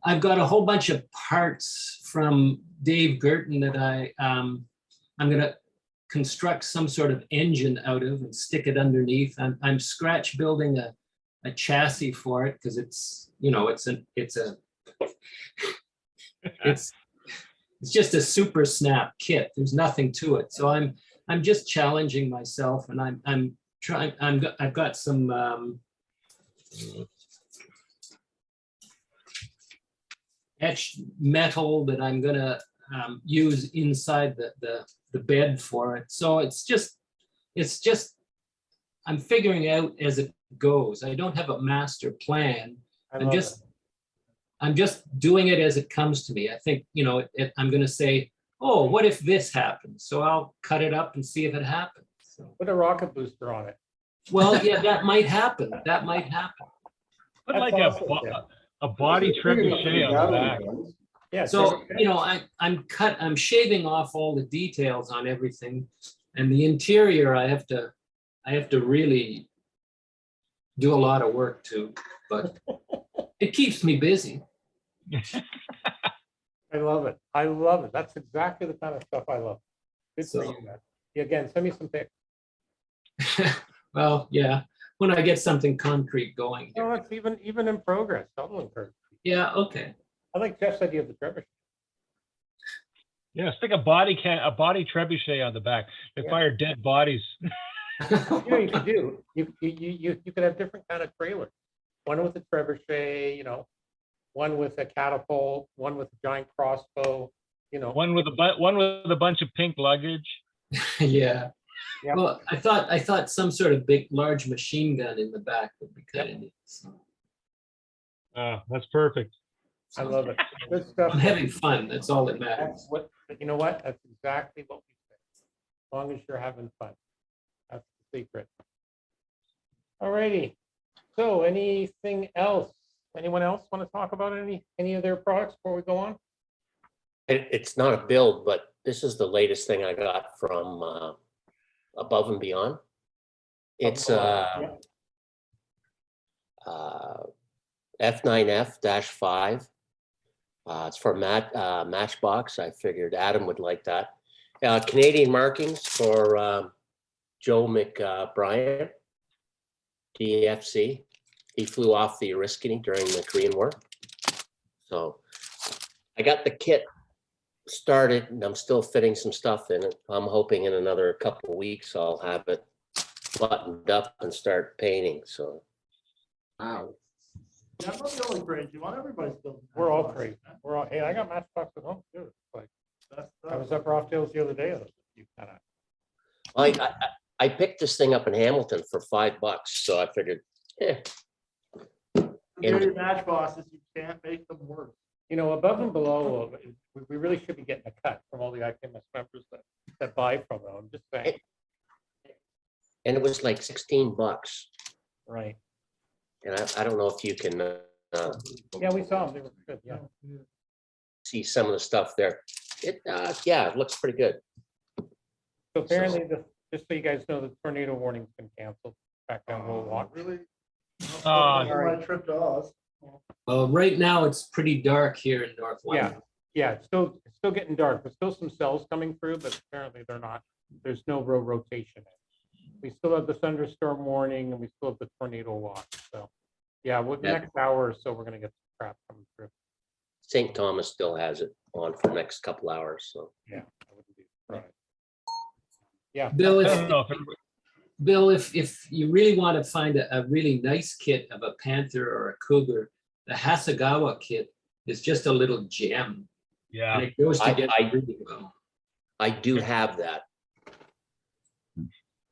[SPEAKER 9] I've got a whole bunch of parts from Dave Girton that I'm going to construct some sort of engine out of and stick it underneath. I'm scratch building a a chassis for it because it's, you know, it's just a super snap kit. There's nothing to it. So I'm just challenging myself, and I'm trying. I've got some etched metal that I'm gonna use inside the bed for it. So it's just I'm figuring out as it goes. I don't have a master plan. I'm just doing it as it comes to me. I think, you know, I'm going to say, oh, what if this happens? So I'll cut it up and see if it happens. So,
[SPEAKER 1] Put a rocket booster on it.
[SPEAKER 9] well, yeah, that might happen. That might happen.
[SPEAKER 4] Put
[SPEAKER 1] That's
[SPEAKER 4] like
[SPEAKER 1] awesome, Tim.
[SPEAKER 4] a body trebuchet on the back.
[SPEAKER 1] Yeah.
[SPEAKER 9] So, you know, I'm shaving off all the details on everything, and the interior I have to really do a lot of work to, but it keeps me busy.
[SPEAKER 1] I love it. I love it. That's exactly the kind of stuff I love. Good for
[SPEAKER 9] So-
[SPEAKER 1] you, man. Again, send me some pics.
[SPEAKER 9] Well, yeah, when I get something concrete going.
[SPEAKER 1] No, it's even in progress. I'll encourage you.
[SPEAKER 9] Yeah, okay.
[SPEAKER 1] I like Jeff's idea of the trebuchet.
[SPEAKER 4] Yeah, stick a body trebuchet on the back. They
[SPEAKER 1] Yeah.
[SPEAKER 4] fire dead bodies.
[SPEAKER 1] You know, you could do, you could have different kind of trailers. One with a trebuchet, you know, one with a catapult, one with a giant crossbow, you know.
[SPEAKER 4] One with a bunch of pink luggage.
[SPEAKER 9] Yeah.
[SPEAKER 1] Yep.
[SPEAKER 9] Well, I thought some sort of big, large machine gun in the back would be kind of neat. So
[SPEAKER 4] That's perfect.
[SPEAKER 1] I love it. Good stuff.
[SPEAKER 9] I'm having fun. That's all that
[SPEAKER 1] That's
[SPEAKER 9] matters.
[SPEAKER 1] what, you know what? That's exactly what we say. As long as you're having fun. That's the secret. All righty. So anything else? Anyone else want to talk about any of their products before we go on?
[SPEAKER 7] It's not a build, but this is the latest thing I got from Above and Beyond. It's
[SPEAKER 1] Yeah.
[SPEAKER 7] F9F-5. It's for Matchbox. I figured Adam would like that. Canadian markings for Joe McBrien, DFC. He flew off the Oriskany during the Korean War. So I got the kit started and I'm still fitting some stuff in it. I'm hoping in another couple of weeks I'll have it buttoned up and start painting. So
[SPEAKER 9] Wow.
[SPEAKER 5] Yeah, I'm not the only crazy one. Everybody's building.
[SPEAKER 1] We're all
[SPEAKER 5] Matchboxes,
[SPEAKER 1] crazy.
[SPEAKER 5] man.
[SPEAKER 1] We're all, hey, I got Matchbox at home too. It's like,
[SPEAKER 5] That's-
[SPEAKER 1] I was up Rockdale's the other day. You kind of,
[SPEAKER 7] I picked this thing up in Hamilton for $5. So I figured,
[SPEAKER 5] They're your matchboxes, you can't make them work.
[SPEAKER 1] you know, above and below, we really should be getting a cut from all the IPMS members that buy from them. I'm just saying.
[SPEAKER 7] and it was like $16.
[SPEAKER 1] Right.
[SPEAKER 7] And I don't know if you can
[SPEAKER 1] Yeah, we saw them. They were good. Yeah.
[SPEAKER 7] see some of the stuff there. Yeah, it looks pretty good.
[SPEAKER 1] So apparently, just so you guys know, the tornado warning's been canceled back down Roll Walk.
[SPEAKER 5] Really?
[SPEAKER 1] sorry.
[SPEAKER 5] My trip to Oz.
[SPEAKER 9] Well, right now it's pretty dark here in North
[SPEAKER 1] Yeah,
[SPEAKER 9] London.
[SPEAKER 1] yeah, it's still getting dark. There's still some cells coming through, but apparently they're not, there's no row rotation. We still have the thunderstorm warning and we still have the tornado watch. So, yeah, with the
[SPEAKER 7] Yeah.
[SPEAKER 1] next hour or so, we're gonna get some crap coming through.
[SPEAKER 7] St. Thomas still has it on for the next couple hours. So
[SPEAKER 1] Yeah. I wouldn't be surprised. Yeah.
[SPEAKER 9] Bill,
[SPEAKER 4] I don't know if
[SPEAKER 9] if you really want to find a really nice kit of a panther or a cougar, the Hasegawa kit is just a little gem.
[SPEAKER 4] yeah.
[SPEAKER 9] And it goes together
[SPEAKER 7] I-
[SPEAKER 9] really well.
[SPEAKER 7] I do have that.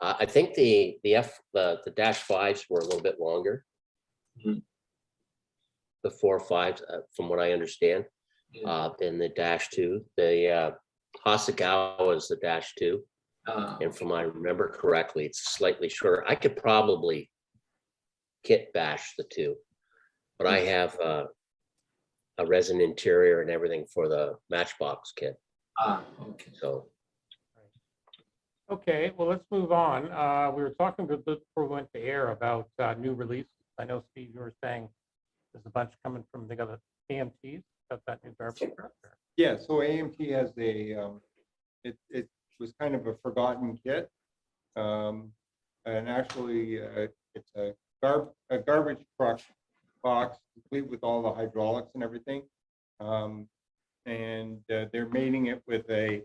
[SPEAKER 7] I think the -5s were a little bit longer.
[SPEAKER 9] Mhm.
[SPEAKER 7] The 4.5s, from what I understand,
[SPEAKER 9] Yeah.
[SPEAKER 7] than the -2. The Hasegawa is the -2. And from what I remember correctly, it's slightly shorter. I could probably kit bash the two, but I have a resin interior and everything for the Matchbox kit.
[SPEAKER 9] Okay.
[SPEAKER 7] So
[SPEAKER 1] Okay, well, let's move on. We were talking before we went to air about new releases. I know, Steve, you were saying there's a bunch coming from the other AMTs, that new garbage truck.
[SPEAKER 10] Yeah, so AMT has it was kind of a forgotten kit. And actually, it's a garbage truck box, complete with all the hydraulics and everything. And they're mating it with a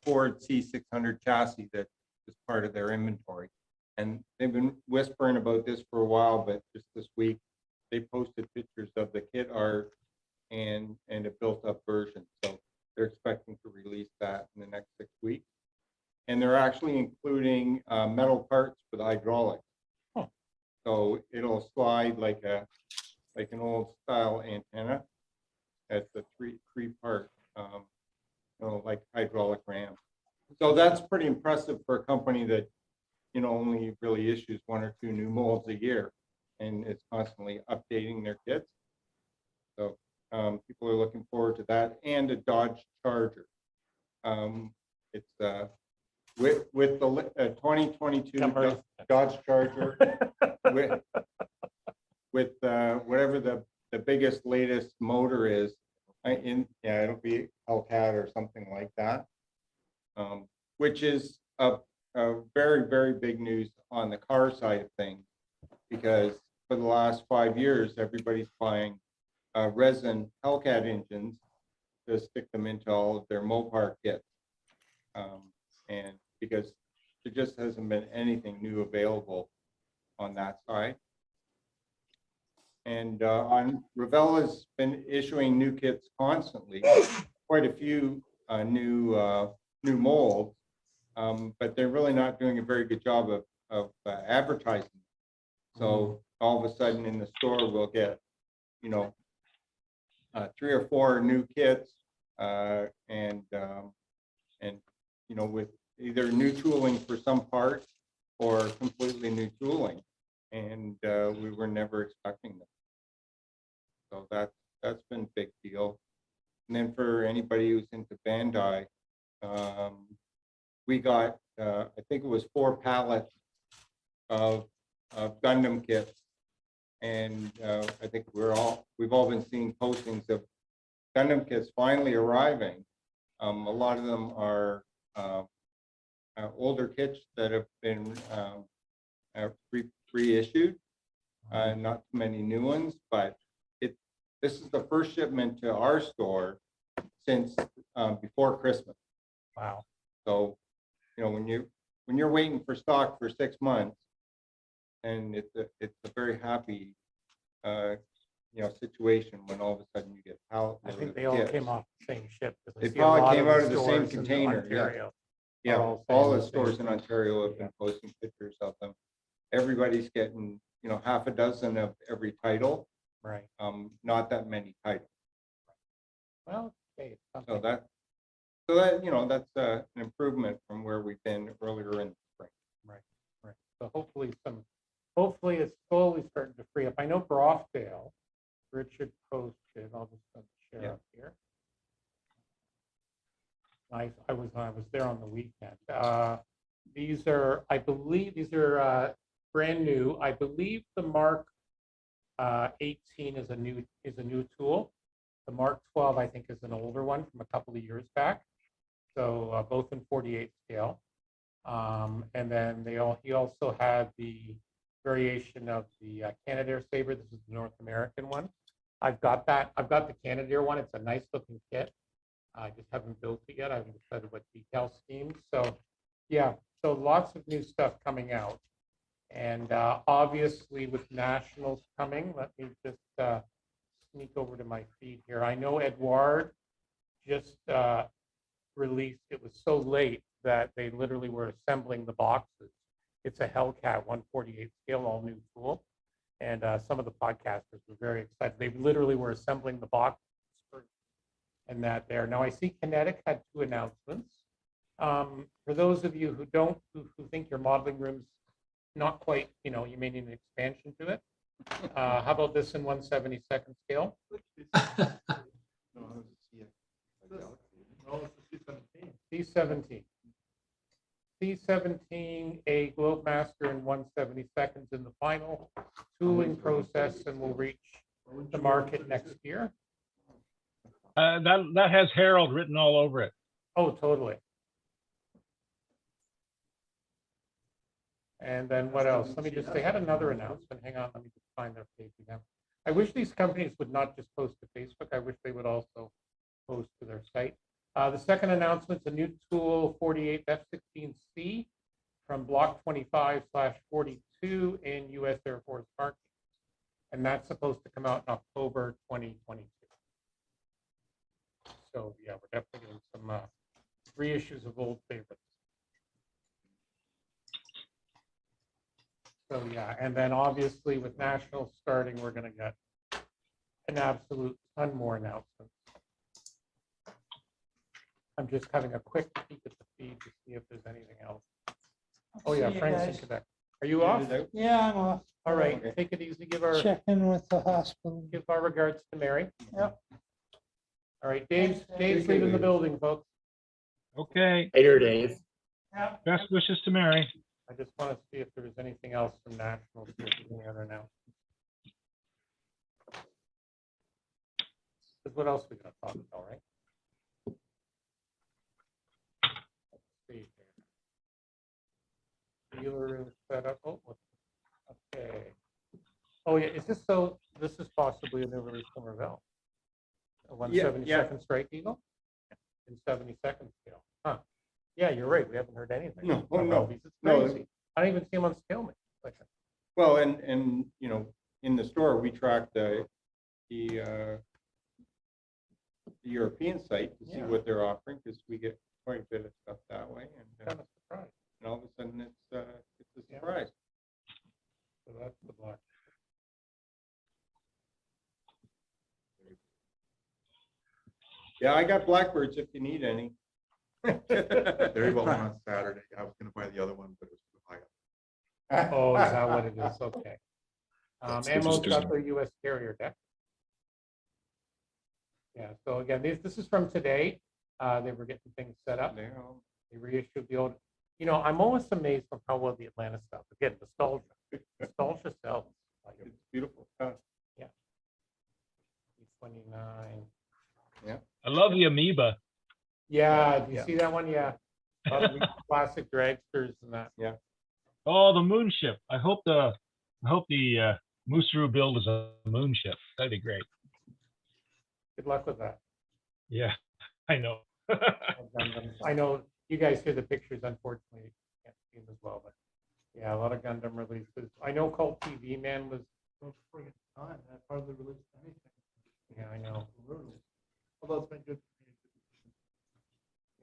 [SPEAKER 10] Ford C600 chassis that is part of their inventory. And they've been whispering about this for a while, but just this week, they posted pictures of the kit art and a built-up version. So they're expecting to release that in the next 6 weeks. And they're actually including metal parts for the hydraulics.
[SPEAKER 1] Huh.
[SPEAKER 10] So it'll slide like an old style antenna. It's a three-part, like hydraulic ram. So that's pretty impressive for a company that, only really issues 1 or 2 new molds a year and is constantly updating their kits. So people are looking forward to that, and a Dodge Charger. It's with the 2022 Dodge Charger with whatever the biggest, latest motor is. It'll be Hellcat or something like that, which is a very, very big news on the car side of things, because for the last 5 years, everybody's buying resin Hellcat engines to stick them into all of their Mopar kits. And because there just hasn't been anything new available on that side. And Ravella's been issuing new kits constantly, quite a few new molds, but they're really not doing a very good job of advertising. So all of a sudden in the store, we'll get, 3 or 4 new kits, and with either new tooling for some parts or completely new tooling, and we were never expecting them. So that's been a big deal. And then for anybody who's into Bandai, we got I think it was 4 pallets of Gundam kits, and I think we've all been seeing postings of Gundam kits finally arriving. A lot of them are older kits that have been reissued, not too many new ones, but this is the first shipment to our store since before Christmas.
[SPEAKER 1] Wow.
[SPEAKER 10] So, when you're waiting for stock for 6 months, and it's a very happy situation when all of a sudden you get pallet
[SPEAKER 1] I
[SPEAKER 10] load
[SPEAKER 1] think
[SPEAKER 10] of
[SPEAKER 1] they all
[SPEAKER 10] kits.
[SPEAKER 1] came off the same ship. 'Cause I
[SPEAKER 10] They
[SPEAKER 1] see a lot
[SPEAKER 10] probably came
[SPEAKER 1] the
[SPEAKER 10] out of the same
[SPEAKER 1] stores in
[SPEAKER 10] container, yeah.
[SPEAKER 1] Ontario
[SPEAKER 10] Yeah,
[SPEAKER 1] are all
[SPEAKER 10] all
[SPEAKER 1] saying
[SPEAKER 10] the
[SPEAKER 1] the same
[SPEAKER 10] stores in
[SPEAKER 1] thing.
[SPEAKER 10] Ontario have been posting pictures of them. Everybody's getting, half a dozen of every title.
[SPEAKER 1] Right.
[SPEAKER 10] Not that many titles.
[SPEAKER 1] Well, okay. it's
[SPEAKER 10] So
[SPEAKER 1] something.
[SPEAKER 10] that's an improvement from where we've been earlier in the spring.
[SPEAKER 1] Right. So hopefully it's slowly starting to free up. I know Brofdale, Richard posted, I'll just share
[SPEAKER 10] Yeah.
[SPEAKER 1] up here. I was there on the weekend. These are, I believe, brand new. I believe the Mark 18 is a new tool. The Mark 12, I think, is an older one from a couple of years back. So both in 48 scale. And then he also had the variation of the Canadair Sabre. This is the North American one. I've got that. I've got the Canadair one. It's a nice looking kit. I just haven't built it yet. I haven't decided what decal schemes. So yeah, so lots of new stuff coming out. And obviously with nationals coming, let me just sneak over to my feed here. I know Edouard just released, it was so late that they literally were assembling the boxes. It's a Hellcat 148 scale, all new tool. And some of the podcasters were very excited. They literally were assembling the boxes and that there. Now I see Kinetic had 2 announcements. For those of you who think your modeling room's not quite, you may need an expansion to it. How about this in 1/72nd scale? C17. C17, a Globemaster in 1/72 in the final tooling process, and will reach the market next year.
[SPEAKER 4] That has Harold written all over it.
[SPEAKER 1] Oh, totally. And then what else? Let me just, they had another announcement. Hang on, let me just find their page again. I wish these companies would not just post to Facebook. I wish they would also post to their site. The second announcement's a new tool 48 F-16C from Block 25/42 in U.S. Air Force Park. And that's supposed to come out in October 2022. So yeah, we're definitely getting some reissues of old favorites. So yeah, and then obviously with nationals starting, we're gonna get an absolute ton more announcements. I'm just having a quick peek at the feed to see if there's anything else. Oh yeah, Frank's in Quebec. Are you off?
[SPEAKER 3] Yeah, I'm off.
[SPEAKER 1] All right, take it easy. Give our
[SPEAKER 3] Check in with the hospital.
[SPEAKER 1] give our regards to Mary.
[SPEAKER 3] Yep.
[SPEAKER 1] All right, Dave's leaving the building, folks.
[SPEAKER 4] Okay,
[SPEAKER 7] Later, Dave.
[SPEAKER 4] best wishes to Mary.
[SPEAKER 1] I just want to see if there was anything else from nationals. If there's any other announcements. Because what else we got to talk about, right? Let's see here. Dealer room set up. Oh, okay. Oh yeah, is this so? This is possibly a new release from Revell. A 172nd Strike Eagle in 72nd scale. Huh. Yeah, you're right. We haven't heard anything.
[SPEAKER 10] No, oh,
[SPEAKER 1] about
[SPEAKER 10] no,
[SPEAKER 1] these. It's
[SPEAKER 10] no.
[SPEAKER 1] crazy. I don't even see them on scale mate. Like,
[SPEAKER 10] Well, and, you know, in the store, we track the European site to see
[SPEAKER 1] Yeah.
[SPEAKER 10] what they're offering, because we get quite a bit of stuff that way,
[SPEAKER 1] kind of surprised.
[SPEAKER 10] and all of a sudden it's a
[SPEAKER 1] Yeah.
[SPEAKER 10] surprise.
[SPEAKER 1] So that's the black.
[SPEAKER 10] Yeah, I got blackbirds if you need any.
[SPEAKER 11] There you go, one on Saturday. I was gonna buy the other one, but it was too high.
[SPEAKER 1] Oh, is that what it is? Okay.
[SPEAKER 11] That's
[SPEAKER 1] Ammo's
[SPEAKER 11] just-
[SPEAKER 1] got their US carrier deck. Yeah, so again, this is from today. They were getting things set up.
[SPEAKER 10] They're all-
[SPEAKER 1] They reissued the old, you know, I'm almost amazed on how well the Atlanta stuff, again, nostalgia. Nostalgia sells. Like,
[SPEAKER 10] It's beautiful stuff.
[SPEAKER 1] 29.
[SPEAKER 4] I love the amoeba.
[SPEAKER 1] Yeah, do you
[SPEAKER 10] Yeah.
[SPEAKER 1] see that one? Yeah. A lot of these classic dragsters and that.
[SPEAKER 4] Oh, the moon ship. I hope the Mooseroo build is a moon ship. That'd be great.
[SPEAKER 1] Good luck with that.
[SPEAKER 4] Yeah, I know.
[SPEAKER 1] Gundams. I know you guys hear the pictures, unfortunately, you can't see them as well, but yeah, a lot of Gundam releases. I know Cult TV Man was,
[SPEAKER 5] That hardly released anything.
[SPEAKER 1] yeah, I know.
[SPEAKER 5] Although it's been good.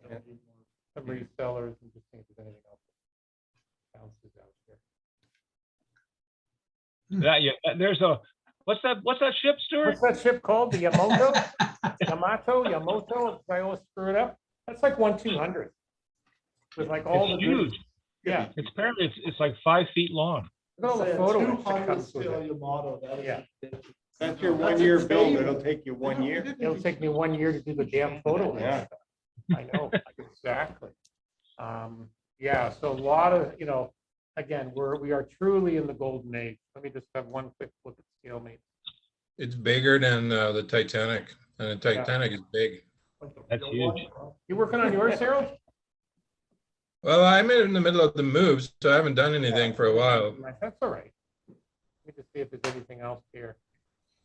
[SPEAKER 1] Yeah. Some resellers and just seeing if there's anything else that bounces out here.
[SPEAKER 4] That yeah, there's a what's that ship, Stuart?
[SPEAKER 1] What's that ship called? The Yamato? Yamato? I always screw it up. That's like 1/200. With like all
[SPEAKER 4] It's
[SPEAKER 1] the
[SPEAKER 4] huge.
[SPEAKER 1] goodies. Yeah.
[SPEAKER 4] It's apparently it's like 5 feet long.
[SPEAKER 1] Look at all the photos that comes with it.
[SPEAKER 5] Yamato.
[SPEAKER 1] Yeah.
[SPEAKER 10] That's your
[SPEAKER 5] That's
[SPEAKER 10] 1 year
[SPEAKER 5] insane.
[SPEAKER 10] build. It'll take you 1 year.
[SPEAKER 1] It'll take me 1 year to do the damn photo.
[SPEAKER 10] Yeah.
[SPEAKER 1] I know, exactly. Yeah, so a lot of, you know, again, we are truly in the golden age. Let me just have one quick look at scale mate.
[SPEAKER 11] It's bigger than the Titanic, and the Titanic is big.
[SPEAKER 4] That's huge.
[SPEAKER 1] You working on yours, Harold?
[SPEAKER 11] Well, I'm in the middle of the moves, so I haven't done anything for a while.
[SPEAKER 1] That's all right. Let me just see if there's anything else here.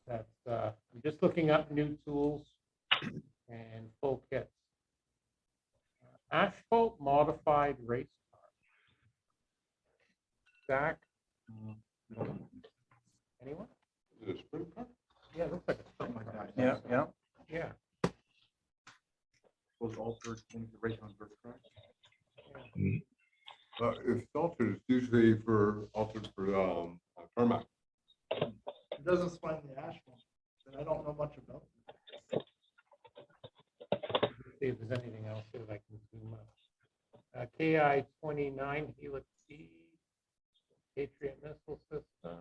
[SPEAKER 1] That's, I'm just looking up new tools and full kits. Asphalt modified race car. Zach? Anyone?
[SPEAKER 6] Is it a sprint car?
[SPEAKER 1] Yeah, it looks like a sprint car.
[SPEAKER 5] Yeah.
[SPEAKER 1] Yeah.
[SPEAKER 11] Those altered things, the race on dirt track.
[SPEAKER 6] If it's altered, it's usually altered for tarmac.
[SPEAKER 5] It doesn't explain the asphalt, and I don't know much about it.
[SPEAKER 1] See if there's anything else here that I can zoom up. KI 29 Helix C, Patriot missile system.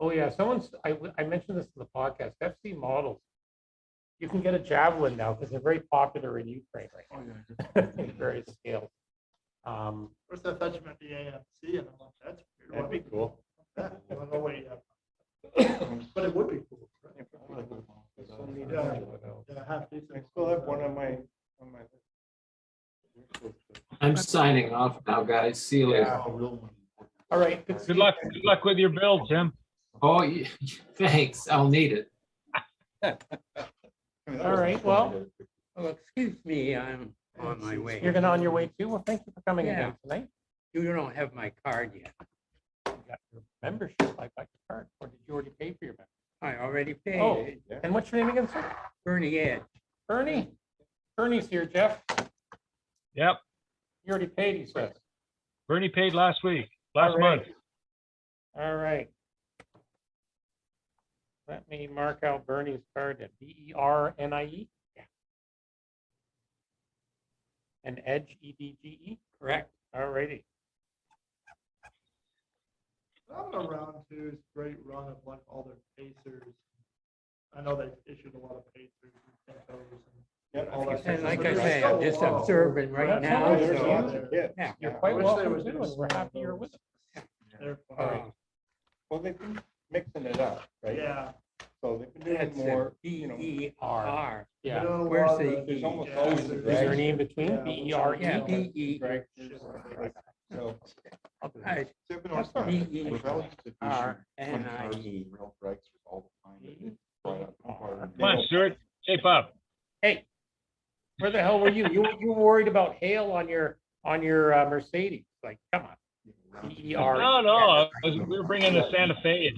[SPEAKER 1] Oh yeah, I mentioned this in the podcast, FC models. You can get a Javelin now because they're very popular in Ukraine right now. In various scales.
[SPEAKER 5] First I thought you meant the AMC, and I'm like, that's weird.
[SPEAKER 10] That'd be cool.
[SPEAKER 5] I don't know what you have. But it would be cool.
[SPEAKER 10] This one needs-
[SPEAKER 5] Yeah, half decent.
[SPEAKER 10] I still have one on my list.
[SPEAKER 9] I'm signing off now, guys. See you later.
[SPEAKER 1] All right.
[SPEAKER 4] Good luck with your build, Tim.
[SPEAKER 9] Oh, thanks. I'll need it.
[SPEAKER 1] All right, well,
[SPEAKER 12] Oh, excuse me, I'm on my way.
[SPEAKER 1] you're gonna on your way too? Well, thank you for coming
[SPEAKER 12] Yeah.
[SPEAKER 1] again tonight.
[SPEAKER 12] You don't have my card yet.
[SPEAKER 1] You got your membership, I got your card, or did you already pay for your membership?
[SPEAKER 12] I already paid
[SPEAKER 1] Oh,
[SPEAKER 12] it.
[SPEAKER 1] and what's your name again, sir?
[SPEAKER 12] Bernie Edge.
[SPEAKER 1] Bernie? Bernie's here, Jeff.
[SPEAKER 4] Yep.
[SPEAKER 1] You already paid, he says.
[SPEAKER 4] Bernie paid last
[SPEAKER 1] All right.
[SPEAKER 4] month.
[SPEAKER 1] All right. Let me mark out Bernie's card at BERNIE. Yeah. And Edge, EDGE?
[SPEAKER 12] Correct.
[SPEAKER 1] All righty.
[SPEAKER 5] I'm around too. It's a great run of like all their pacers. I know they issued a lot of pacers and Pinkos and all that.
[SPEAKER 12] And
[SPEAKER 5] stuff,
[SPEAKER 12] like
[SPEAKER 5] but
[SPEAKER 12] I
[SPEAKER 5] they're
[SPEAKER 12] say,
[SPEAKER 5] still
[SPEAKER 12] I'm just
[SPEAKER 5] low.
[SPEAKER 12] observing right
[SPEAKER 1] That's
[SPEAKER 12] now.
[SPEAKER 1] all right.
[SPEAKER 5] There's a lot
[SPEAKER 12] so-
[SPEAKER 5] there.
[SPEAKER 12] Yeah.
[SPEAKER 1] You're
[SPEAKER 5] I
[SPEAKER 1] quite
[SPEAKER 5] wish
[SPEAKER 1] welcome
[SPEAKER 5] they would
[SPEAKER 1] to,
[SPEAKER 5] do
[SPEAKER 1] and we're
[SPEAKER 5] some
[SPEAKER 1] happy
[SPEAKER 5] of
[SPEAKER 1] you're with
[SPEAKER 5] those.
[SPEAKER 1] us.
[SPEAKER 5] They're
[SPEAKER 12] Uh,
[SPEAKER 5] fine.
[SPEAKER 10] Well, they've been mixing it up, right?
[SPEAKER 5] Yeah.
[SPEAKER 10] So they've been
[SPEAKER 12] That's
[SPEAKER 10] doing more, you know.
[SPEAKER 12] BER.
[SPEAKER 1] Yeah.
[SPEAKER 5] They're doing a
[SPEAKER 12] Where's
[SPEAKER 5] lot of
[SPEAKER 12] the
[SPEAKER 10] There's
[SPEAKER 12] E?
[SPEAKER 10] almost
[SPEAKER 5] Yeah,
[SPEAKER 10] always a
[SPEAKER 5] there's-
[SPEAKER 1] Is there
[SPEAKER 10] drag.
[SPEAKER 1] an E in between?
[SPEAKER 5] Yeah,
[SPEAKER 1] BERE?
[SPEAKER 12] Yeah,
[SPEAKER 5] E.
[SPEAKER 12] BE.
[SPEAKER 10] Drag.
[SPEAKER 5] So,
[SPEAKER 1] I'll do
[SPEAKER 12] I-
[SPEAKER 1] that.
[SPEAKER 11] They've been
[SPEAKER 1] That's
[SPEAKER 11] on
[SPEAKER 1] all right.
[SPEAKER 11] time. Ravel used to issue 20 cars
[SPEAKER 12] BERNIE.
[SPEAKER 11] of rail strikes all the time. They did right up to part of-
[SPEAKER 4] Come on, Stuart, shape up.
[SPEAKER 1] Hey, where the hell were you? You were worried about hail on your Mercedes. Like, come on. BER.
[SPEAKER 4] No, we were bringing the Santa Fe in.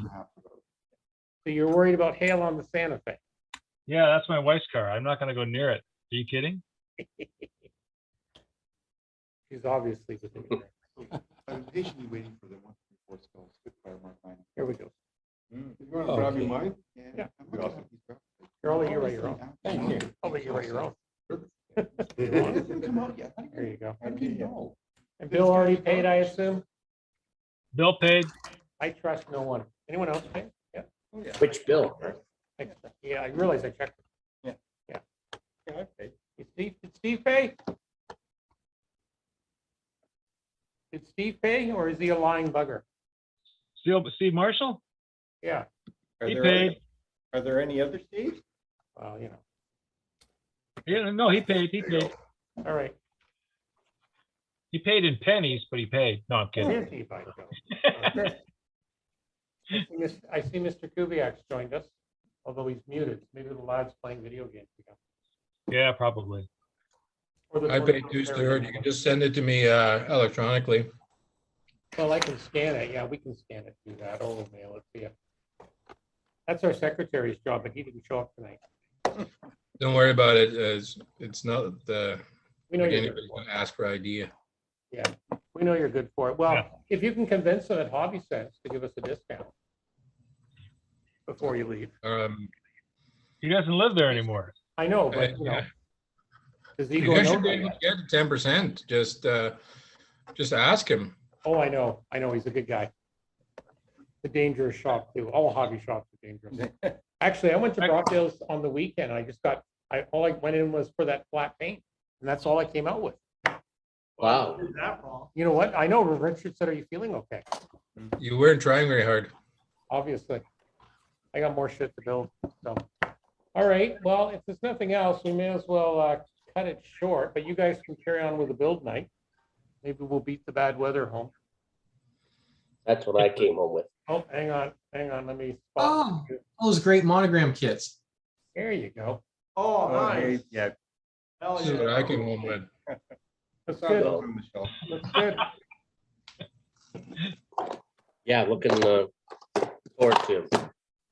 [SPEAKER 1] So you're worried about hail on the Santa Fe.
[SPEAKER 4] Yeah, that's my wife's car. I'm not gonna go near it. Are you kidding?
[SPEAKER 1] She's obviously within your-
[SPEAKER 11] I was patiently waiting for the 134 skull Spitfire Mark 9.
[SPEAKER 1] Here we go.
[SPEAKER 6] You want to grab your mic?
[SPEAKER 1] Yeah.
[SPEAKER 11] I'm looking at these graphics.
[SPEAKER 1] Here, I'll let you write your own.
[SPEAKER 11] Thank you.
[SPEAKER 1] I'll let you write your own.
[SPEAKER 11] It hasn't come out yet. How do
[SPEAKER 1] There you go.
[SPEAKER 11] How do you know?
[SPEAKER 1] And Bill already paid, I assume?
[SPEAKER 4] Bill paid.
[SPEAKER 1] I trust no one. Anyone else pay? Yeah.
[SPEAKER 7] Which bill?
[SPEAKER 1] Yeah, I realize I checked.
[SPEAKER 10] Yeah, I paid.
[SPEAKER 1] Did Steve pay? Did Steve pay, or is he a lying bugger?
[SPEAKER 4] Steve Marshall?
[SPEAKER 1] Yeah,
[SPEAKER 10] Are
[SPEAKER 4] He
[SPEAKER 10] there
[SPEAKER 4] paid.
[SPEAKER 10] any- Are there any other Steves?
[SPEAKER 1] well, you know,
[SPEAKER 4] Yeah, no, he paid. He paid.
[SPEAKER 1] all right.
[SPEAKER 4] He paid in pennies, but he paid. No, I'm
[SPEAKER 1] It
[SPEAKER 4] kidding.
[SPEAKER 1] is Steve, I know. I see Mr. Kubiak's joined us, although he's muted. Maybe the lad's playing video games again.
[SPEAKER 4] Yeah, probably.
[SPEAKER 1] Or the
[SPEAKER 13] I paid
[SPEAKER 1] tournament.
[SPEAKER 13] 2/3. You can just send it to me electronically.
[SPEAKER 1] Well, I can scan it. Yeah, we can scan it through that. Or we'll mail it to you. That's our secretary's job, but he didn't show up tonight.
[SPEAKER 13] Don't worry about it. It's not
[SPEAKER 1] We know
[SPEAKER 13] like
[SPEAKER 1] you're good
[SPEAKER 13] anybody's
[SPEAKER 1] for
[SPEAKER 13] gonna ask for idea.
[SPEAKER 1] it. We know you're good for it.
[SPEAKER 4] Yeah.
[SPEAKER 1] Well, if you can convince them at Hobby Sense to give us a discount before you leave.
[SPEAKER 4] He doesn't live there anymore.
[SPEAKER 1] I know, but you know.
[SPEAKER 13] Yeah.
[SPEAKER 1] Does he
[SPEAKER 13] You
[SPEAKER 1] go?
[SPEAKER 13] guys
[SPEAKER 1] no
[SPEAKER 13] should be
[SPEAKER 1] by
[SPEAKER 13] able
[SPEAKER 1] that?
[SPEAKER 13] to get 10%. Just ask him.
[SPEAKER 1] Oh, I know. He's a good guy. The dangerous shop too. All hobby shops are dangerous. Actually, I went to Brockdale's on the weekend. All I went in was for that flat paint, and that's all I came out with.
[SPEAKER 7] Wow.
[SPEAKER 5] Did that wrong.
[SPEAKER 1] You know what? I know Richard said, are you feeling okay?
[SPEAKER 13] You weren't trying very hard.
[SPEAKER 1] Obviously. I got more shit to build, so. All right, well, if there's nothing else, we may as well cut it short, but you guys can carry on with the build night. Maybe we'll beat the bad weather home.
[SPEAKER 7] That's what I came home with.
[SPEAKER 1] Oh, hang on, let me.
[SPEAKER 2] Oh, those great monogram kits.
[SPEAKER 1] There you go.
[SPEAKER 5] Oh, nice.
[SPEAKER 10] Yeah.
[SPEAKER 5] Hell
[SPEAKER 13] This is what
[SPEAKER 5] yeah.
[SPEAKER 13] I came home with.
[SPEAKER 1] That's
[SPEAKER 10] Saw
[SPEAKER 1] good,
[SPEAKER 10] those on the shelf.
[SPEAKER 1] that's good.
[SPEAKER 7] Yeah, looking forward to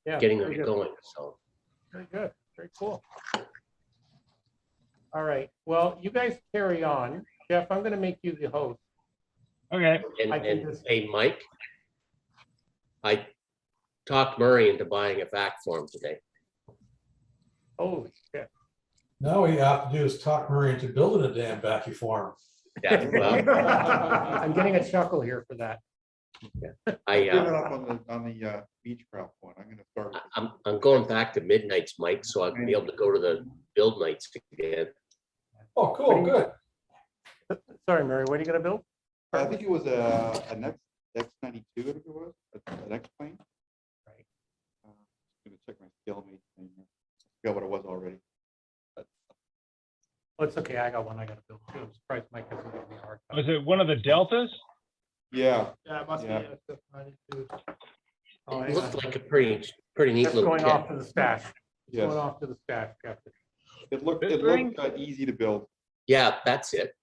[SPEAKER 1] Yeah.
[SPEAKER 7] getting
[SPEAKER 1] very
[SPEAKER 7] them
[SPEAKER 1] good.
[SPEAKER 7] going, so.
[SPEAKER 1] Very good, very cool. All right, well, you guys carry on. Jeff, I'm gonna make you the host.
[SPEAKER 4] Okay.
[SPEAKER 7] And,
[SPEAKER 1] I think
[SPEAKER 7] and
[SPEAKER 1] this-
[SPEAKER 7] hey, Mike, I talked Murray into buying a vac for him today.
[SPEAKER 1] Holy shit.
[SPEAKER 8] Now what you have to do is talk Murray into building a damn vacuum for him.
[SPEAKER 7] Yeah, well,
[SPEAKER 1] I'm getting a chuckle here for that.
[SPEAKER 7] I,
[SPEAKER 11] Give it up on the Beechcraft one. I'm gonna start with.
[SPEAKER 7] I'm going back to midnights, Mike, so I'll be able to go to the build nights again.
[SPEAKER 8] Oh, cool, good.
[SPEAKER 1] Sorry, Mary, what are you gonna build?
[SPEAKER 11] I think it was a next X92, I think it was, an X plane.
[SPEAKER 1] Right.
[SPEAKER 11] Gonna check my stalemate thing. I forgot what it was already.
[SPEAKER 1] Oh, it's okay, I got one I gotta build too. I'm surprised Mike hasn't given me a hard
[SPEAKER 4] Was it one of the Deltas?
[SPEAKER 6] Yeah,
[SPEAKER 5] Yeah, it must be.
[SPEAKER 6] Yeah.
[SPEAKER 5] SF92.
[SPEAKER 1] Oh,
[SPEAKER 7] It
[SPEAKER 1] hang
[SPEAKER 7] looked
[SPEAKER 1] on.
[SPEAKER 7] like a pretty neat
[SPEAKER 1] That's
[SPEAKER 7] little
[SPEAKER 1] going
[SPEAKER 7] kit.
[SPEAKER 1] off to the stash. It's
[SPEAKER 6] yes.
[SPEAKER 1] going off to the stash, Captain.
[SPEAKER 6] It looked,
[SPEAKER 4] This
[SPEAKER 6] it
[SPEAKER 4] thing?
[SPEAKER 6] looked easy to build.
[SPEAKER 7] Yeah, that's it.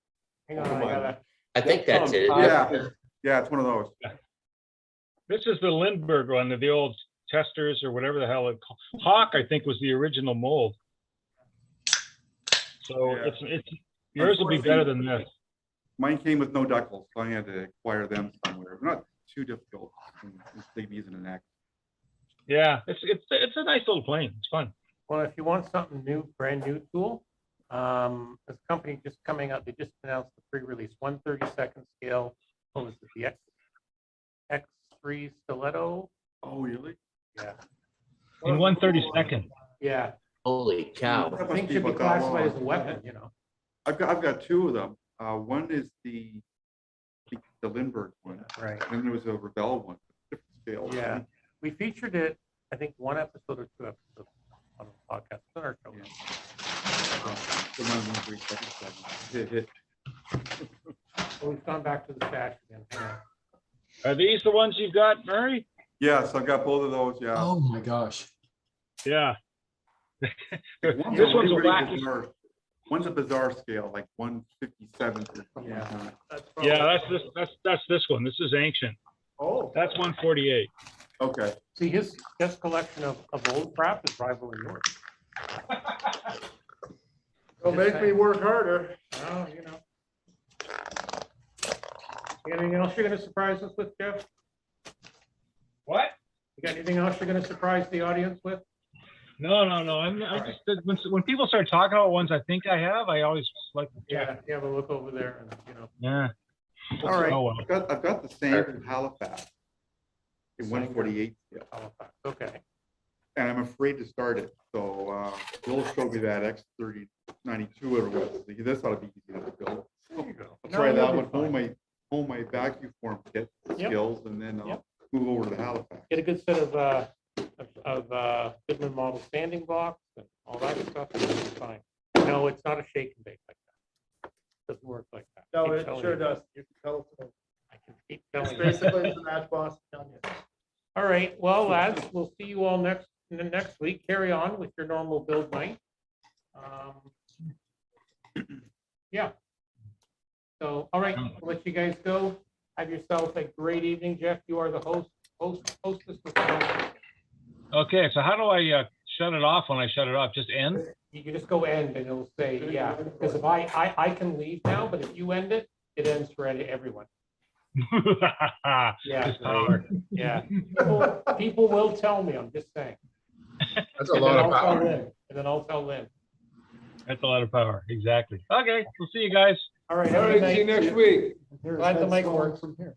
[SPEAKER 1] Hang on,
[SPEAKER 6] Come
[SPEAKER 1] I
[SPEAKER 6] on.
[SPEAKER 1] gotta,
[SPEAKER 7] I think that's it.
[SPEAKER 6] Yeah, yeah, it's one of those.
[SPEAKER 4] This is the Lindbergh one, the old testers or whatever the hell it called. Hawk, I think, was the original mold. So
[SPEAKER 6] Yeah.
[SPEAKER 4] it's yours will be better than this.
[SPEAKER 11] Mine came with no duckles, so I had to acquire them somewhere. Not too difficult. They've using an X.
[SPEAKER 4] Yeah, it's a nice little plane. It's fun.
[SPEAKER 1] well, if you want something new, brand new tool, this company just coming out, they just announced the pre-release 132nd scale. What was it, the X3 Stiletto?
[SPEAKER 11] Oh, really?
[SPEAKER 1] Yeah,
[SPEAKER 4] In 132nd.
[SPEAKER 1] yeah.
[SPEAKER 7] Holy cow.
[SPEAKER 11] That
[SPEAKER 1] I
[SPEAKER 11] must
[SPEAKER 1] think
[SPEAKER 11] be
[SPEAKER 1] should be
[SPEAKER 11] about that
[SPEAKER 1] classified as a
[SPEAKER 11] long.
[SPEAKER 1] weapon, you know.
[SPEAKER 11] I've got two of them. One is the Lindbergh one,
[SPEAKER 1] Right.
[SPEAKER 11] and then there was a Rebel one, different scale.
[SPEAKER 1] Yeah, we featured it, I think, one episode or two episodes on the podcast. It's on our show.
[SPEAKER 11] The 1.37.
[SPEAKER 1] So we've gone back to the stash again. Hang on.
[SPEAKER 4] Are these the ones you've got, Murray?
[SPEAKER 11] Yes, I've got both of those, yeah.
[SPEAKER 2] Oh, my gosh.
[SPEAKER 4] Yeah.
[SPEAKER 11] One's
[SPEAKER 4] This
[SPEAKER 11] a
[SPEAKER 4] one's a
[SPEAKER 11] really
[SPEAKER 4] wacky.
[SPEAKER 11] bizarre- One's a bizarre scale, like 1/57.
[SPEAKER 1] Yeah.
[SPEAKER 4] Yeah, that's this one. This is ancient.
[SPEAKER 5] Oh.
[SPEAKER 4] That's 148.
[SPEAKER 11] Okay.
[SPEAKER 1] See, his collection of old crap is rivaling yours.
[SPEAKER 5] It'll make me work harder.
[SPEAKER 1] Oh, you know. Anything else you're gonna surprise us with, Jeff?
[SPEAKER 4] What?
[SPEAKER 1] You got anything else you're gonna surprise the audience with?
[SPEAKER 4] No. I just when people start talking about ones I think I have, I always like to check.
[SPEAKER 1] Yeah, you have a look over there and, you know.
[SPEAKER 4] Yeah.
[SPEAKER 1] All right.
[SPEAKER 4] Oh, well.
[SPEAKER 11] I've got the same in Halifax in 148 scale,
[SPEAKER 1] Halifax, okay.
[SPEAKER 11] and I'm afraid to start it. So Bill showed me that X3092 or what. This ought to be easy to build.
[SPEAKER 1] There you go.
[SPEAKER 11] I'll
[SPEAKER 1] No,
[SPEAKER 11] try
[SPEAKER 1] you'll
[SPEAKER 11] that
[SPEAKER 1] be
[SPEAKER 11] one,
[SPEAKER 1] fine.
[SPEAKER 11] hold my vacuum form kit
[SPEAKER 1] Yep.
[SPEAKER 11] skills, and then I'll
[SPEAKER 1] Yep.
[SPEAKER 11] move over to the Halifax.
[SPEAKER 1] Get a good set of Goodman model standing blocks and all that stuff, and it'll be fine. No, it's not a shake and bake like that. Doesn't work like that.
[SPEAKER 5] No,
[SPEAKER 1] Keep
[SPEAKER 5] it
[SPEAKER 1] telling
[SPEAKER 5] sure
[SPEAKER 1] you.
[SPEAKER 5] does. You can tell it's
[SPEAKER 1] I can keep
[SPEAKER 5] it's
[SPEAKER 1] telling you.
[SPEAKER 5] basically the match boss.
[SPEAKER 1] All right, well, lads, we'll see you all next week. Carry on with your normal build night. Yeah. So, all right, I'll let you guys go. Have yourself a great evening. Jeff, you are the hostess.
[SPEAKER 4] Okay, so how do I shut it off when I shut it off? Just end?
[SPEAKER 1] You can just go end and it'll say, yeah, because if I can leave now, but if you end it, it ends for everyone. Yeah,
[SPEAKER 4] Just power.
[SPEAKER 1] yeah. People will tell me, I'm just saying.
[SPEAKER 13] That's a lot of power.
[SPEAKER 1] And then I'll tell Lynn.
[SPEAKER 4] That's a lot of power. Exactly. Okay, we'll see you guys.
[SPEAKER 1] All right.
[SPEAKER 6] All
[SPEAKER 1] have a good
[SPEAKER 6] right, see you
[SPEAKER 1] night.
[SPEAKER 6] next week.
[SPEAKER 1] Glad the mic works.
[SPEAKER 5] From here.